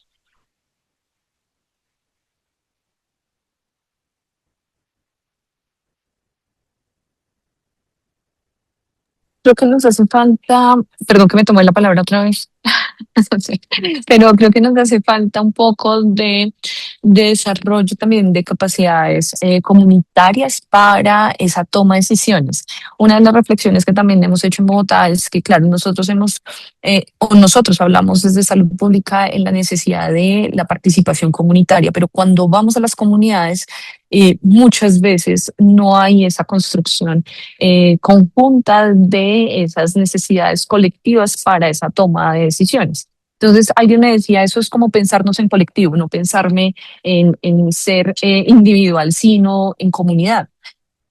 Creo que nos hace falta, perdón que me tomé la palabra otra vez, sí, pero creo que nos hace falta un poco de desarrollo también de capacidades comunitarias para esa toma de decisiones. Una de las reflexiones que también hemos hecho en Bogotá es que, claro, nosotros hablamos desde salud pública en la necesidad de la participación comunitaria, pero cuando vamos a las comunidades, muchas veces no hay esa construcción conjunta de esas necesidades colectivas para esa toma de decisiones. Entonces, alguien me decía, eso es como pensarnos en colectivo, no pensarme en ser individual, sino en comunidad.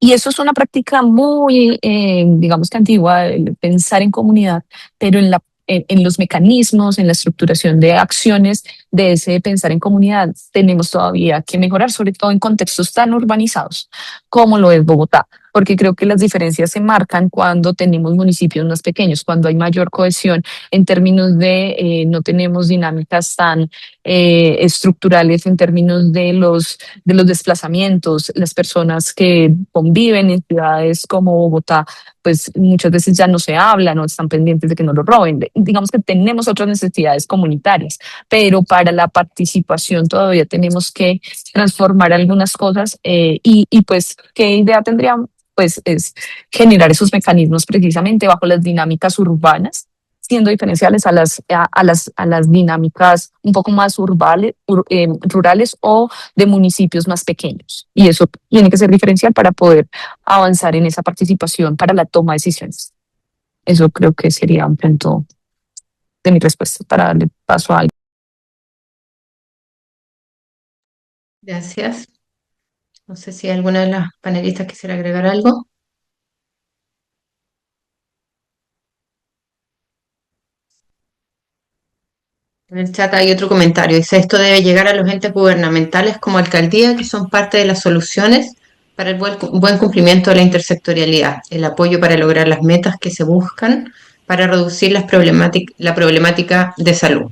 Y eso es una práctica muy, digamos que antigua, el pensar en comunidad, pero en los mecanismos, en la estructuración de acciones de ese pensar en comunidad, tenemos todavía que mejorar, sobre todo en contextos tan urbanizados como lo es Bogotá, porque creo que las diferencias se marcan cuando tenemos municipios más pequeños, cuando hay mayor cohesión en términos de no tenemos dinámicas tan estructurales en términos de los desplazamientos, las personas que conviven en ciudades como Bogotá, pues muchas veces ya no se hablan o están pendientes de que no lo roben. Digamos que tenemos otras necesidades comunitarias, pero para la participación todavía tenemos que transformar algunas cosas y pues, ¿qué idea tendríamos? Pues es generar esos mecanismos precisamente bajo las dinámicas urbanas, siendo diferenciales a las dinámicas un poco más rurales o de municipios más pequeños. Y eso tiene que ser diferencial para poder avanzar en esa participación para la toma de decisiones. Eso creo que sería un punto de mi respuesta para darle paso a alguien. Gracias. No sé si alguna de las panelistas quisiera agregar algo. En el chat hay otro comentario. Dice, esto debe llegar a los entes gubernamentales como alcaldía, que son parte de las soluciones para el buen cumplimiento de la intersectorialidad, el apoyo para lograr las metas que se buscan para reducir la problemática de salud.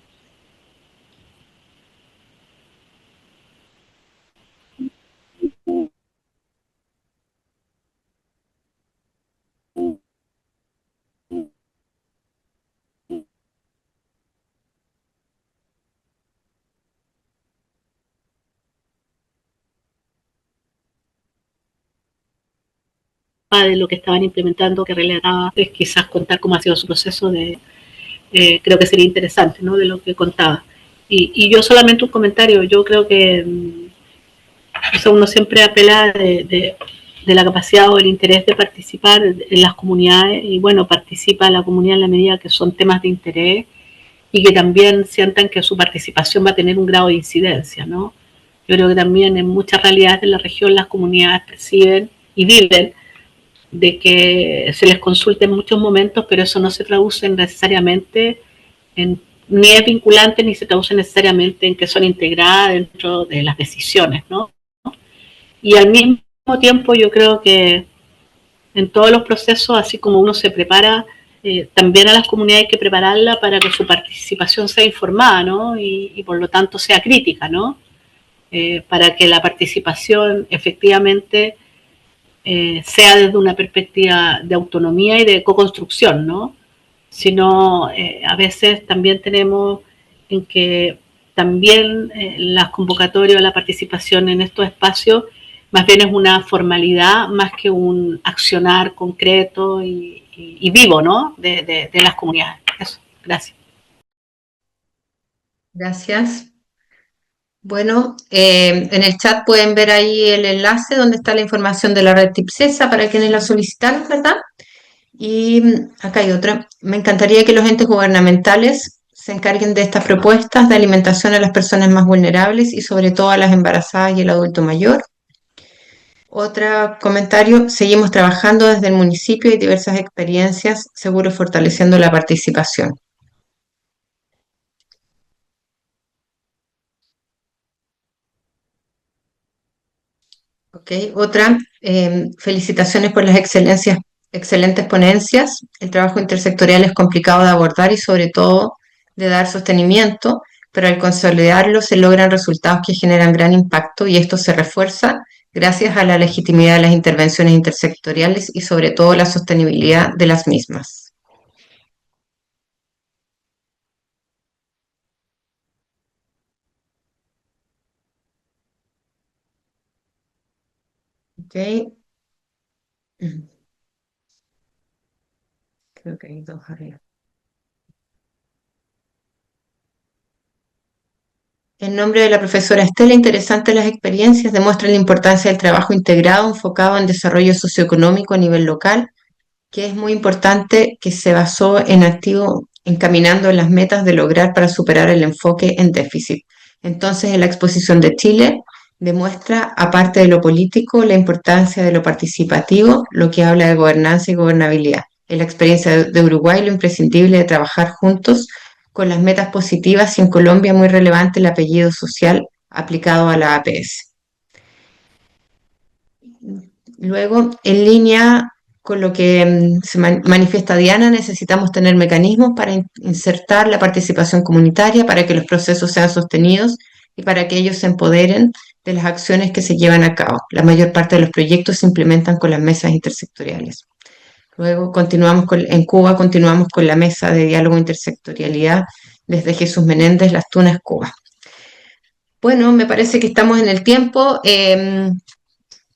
De lo que estaban implementando, que relataba, es quizás contar cómo ha sido su proceso de, creo que sería interesante, ¿no? De lo que contaba. Y yo solamente un comentario, yo creo que o sea, uno siempre apela de la capacidad o el interés de participar en las comunidades y bueno, participa la comunidad en la medida que son temas de interés y que también sientan que su participación va a tener un grado de incidencia, ¿no? Yo creo que también en muchas realidades de la región las comunidades perciben y viven de que se les consulte en muchos momentos, pero eso no se traduce necesariamente ni es vinculante ni se traduce necesariamente en que son integradas dentro de las decisiones, ¿no? Y al mismo tiempo yo creo que en todos los procesos, así como uno se prepara, también a las comunidades hay que prepararla para que su participación sea informada, ¿no? Y por lo tanto sea crítica, ¿no? Para que la participación efectivamente sea desde una perspectiva de autonomía y de co-construcción, ¿no? Sino a veces también tenemos en que también las convocatorias o la participación en estos espacios más bien es una formalidad más que un accionar concreto y vivo, ¿no? De las comunidades. Eso, gracias. Gracias. Bueno, en el chat pueden ver ahí el enlace donde está la información de la red TIPSESA para quienes la solicitaron, ¿verdad? Y acá hay otra. Me encantaría que los entes gubernamentales se encarguen de estas propuestas de alimentación a las personas más vulnerables y sobre todo a las embarazadas y el adulto mayor. Otro comentario, seguimos trabajando desde el municipio y diversas experiencias, seguro fortaleciendo la participación. Ok, otra, felicitaciones por las excelentes ponencias. El trabajo intersectorial es complicado de abordar y sobre todo de dar sostenimiento, pero al consolidarlo se logran resultados que generan gran impacto y esto se refuerza gracias a la legitimidad de las intervenciones intersectoriales y sobre todo la sostenibilidad de las mismas. Ok. Creo que hay dos arriba. En nombre de la profesora Estela, interesantes las experiencias, demuestran la importancia del trabajo integrado, enfocado en desarrollo socioeconómico a nivel local, que es muy importante, que se basó en activo encaminando en las metas de lograr para superar el enfoque en déficit. Entonces, en la exposición de Chile demuestra, aparte de lo político, la importancia de lo participativo, lo que habla de gobernanza y gobernabilidad. En la experiencia de Uruguay, lo imprescindible de trabajar juntos con las metas positivas y en Colombia muy relevante el apellido social aplicado a la APS. Luego, en línea con lo que se manifiesta Diana, necesitamos tener mecanismos para insertar la participación comunitaria, para que los procesos sean sostenidos y para que ellos se empoderen de las acciones que se llevan a cabo. La mayor parte de los proyectos se implementan con las mesas intersectoriales. Luego en Cuba continuamos con la mesa de diálogo intersectorialidad desde Jesús Menéndez, Las Tunas, Cuba. Bueno, me parece que estamos en el tiempo.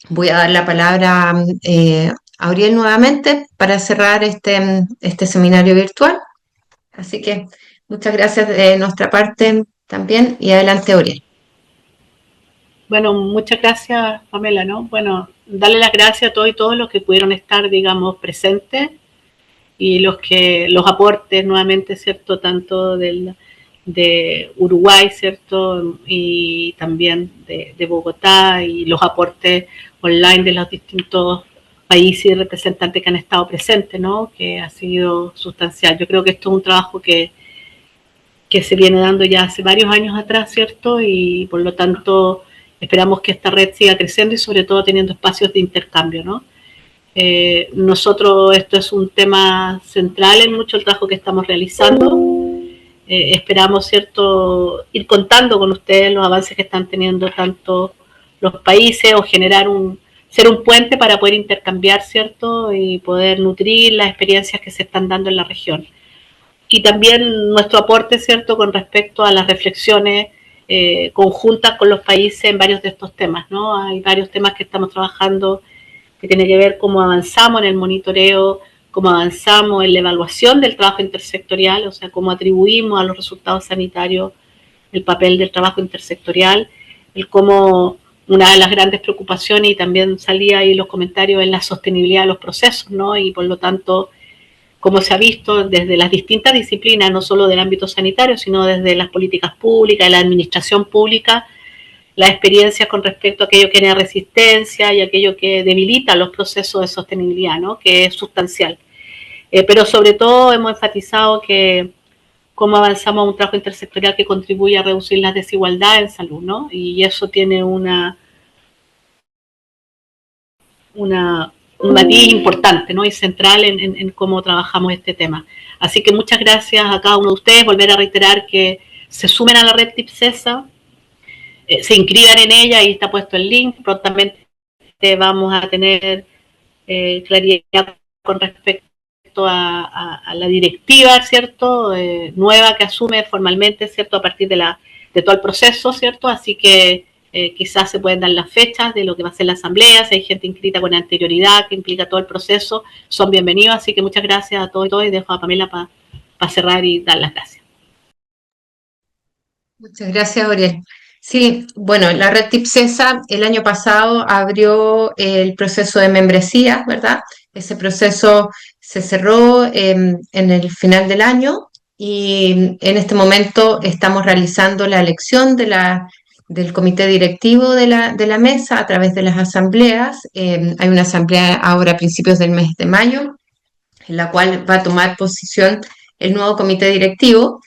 Voy a dar la palabra a Auriel nuevamente para cerrar este seminario virtual. Así que muchas gracias de nuestra parte también y adelante, Auriel. Bueno, muchas gracias, Pamela, ¿no? Bueno, darle las gracias a todos y todos los que pudieron estar, digamos, presentes y los aportes nuevamente, ¿cierto? Tanto de Uruguay, ¿cierto? Y también de Bogotá y los aportes online de los distintos países y representantes que han estado presentes, ¿no? Que ha sido sustancial. Yo creo que esto es un trabajo que se viene dando ya hace varios años atrás, ¿cierto? Y por lo tanto esperamos que esta red siga creciendo y sobre todo teniendo espacios de intercambio, ¿no? Nosotros, esto es un tema central en mucho el trabajo que estamos realizando. Esperamos, ¿cierto?, ir contando con ustedes los avances que están teniendo tanto los países o ser un puente para poder intercambiar, ¿cierto?, y poder nutrir las experiencias que se están dando en la región. Y también nuestro aporte, ¿cierto?, con respecto a las reflexiones conjuntas con los países en varios de estos temas, ¿no? Hay varios temas que estamos trabajando que tienen que ver cómo avanzamos en el monitoreo, cómo avanzamos en la evaluación del trabajo intersectorial, o sea, cómo atribuimos a los resultados sanitarios el papel del trabajo intersectorial, el cómo una de las grandes preocupaciones, y también salía ahí los comentarios, es la sostenibilidad de los procesos, ¿no? Y por lo tanto, como se ha visto desde las distintas disciplinas, no solo del ámbito sanitario, sino desde las políticas públicas, de la administración pública, las experiencias con respecto a aquello que genera resistencia y aquello que debilita los procesos de sostenibilidad, ¿no? Que es sustancial. Pero sobre todo hemos enfatizado que cómo avanzamos a un trabajo intersectorial que contribuye a reducir las desigualdades en salud, ¿no? Y eso tiene un matiz importante, ¿no? Y central en cómo trabajamos este tema. Así que muchas gracias a cada uno de ustedes. Volver a reiterar que se sumen a la red TIPSESA, se inscriban en ella, ahí está puesto el link. Prontamente vamos a tener claridad con respecto a la directiva, ¿cierto? Nueva que asume formalmente, ¿cierto? A partir de todo el proceso, ¿cierto? Así que quizás se pueden dar las fechas de lo que va a ser la asamblea, si hay gente inscrita con anterioridad que implica todo el proceso, son bienvenidos. Así que muchas gracias a todos y todas, y dejo a Pamela para cerrar y dar las gracias. Muchas gracias, Aurel. Sí, bueno, la red TIPSESA el año pasado abrió el proceso de membresía, ¿verdad? Ese proceso se cerró en el final del año y en este momento estamos realizando la elección del comité directivo de la mesa a través de las asambleas. Hay una asamblea ahora a principios del mes de mayo, en la cual va a tomar posición el nuevo comité directivo.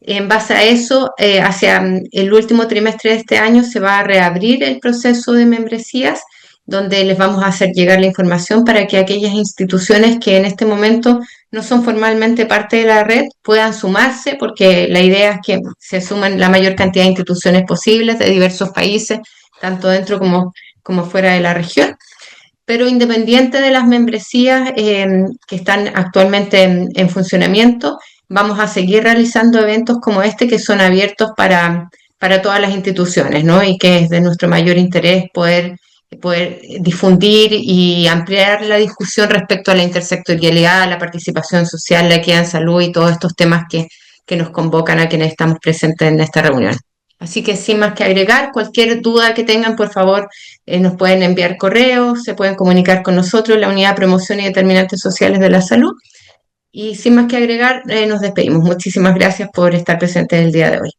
En base a eso, hacia el último trimestre de este año se va a reabrir el proceso de membresías, donde les vamos a hacer llegar la información para que aquellas instituciones que en este momento no son formalmente parte de la red puedan sumarse, porque la idea es que se sumen la mayor cantidad de instituciones posibles de diversos países, tanto dentro como fuera de la región. Pero independiente de las membresías que están actualmente en funcionamiento, vamos a seguir realizando eventos como este que son abiertos para todas las instituciones, ¿no? Y que es de nuestro mayor interés poder difundir y ampliar la discusión respecto a la intersectorialidad, la participación social, la equidad en salud y todos estos temas que nos convocan a quienes estamos presentes en esta reunión. Así que sin más que agregar, cualquier duda que tengan, por favor, nos pueden enviar correos, se pueden comunicar con nosotros, la Unidad de Promoción y Determinantes Sociales de la Salud. Y sin más que agregar, nos despedimos. Muchísimas gracias por estar presentes el día de hoy.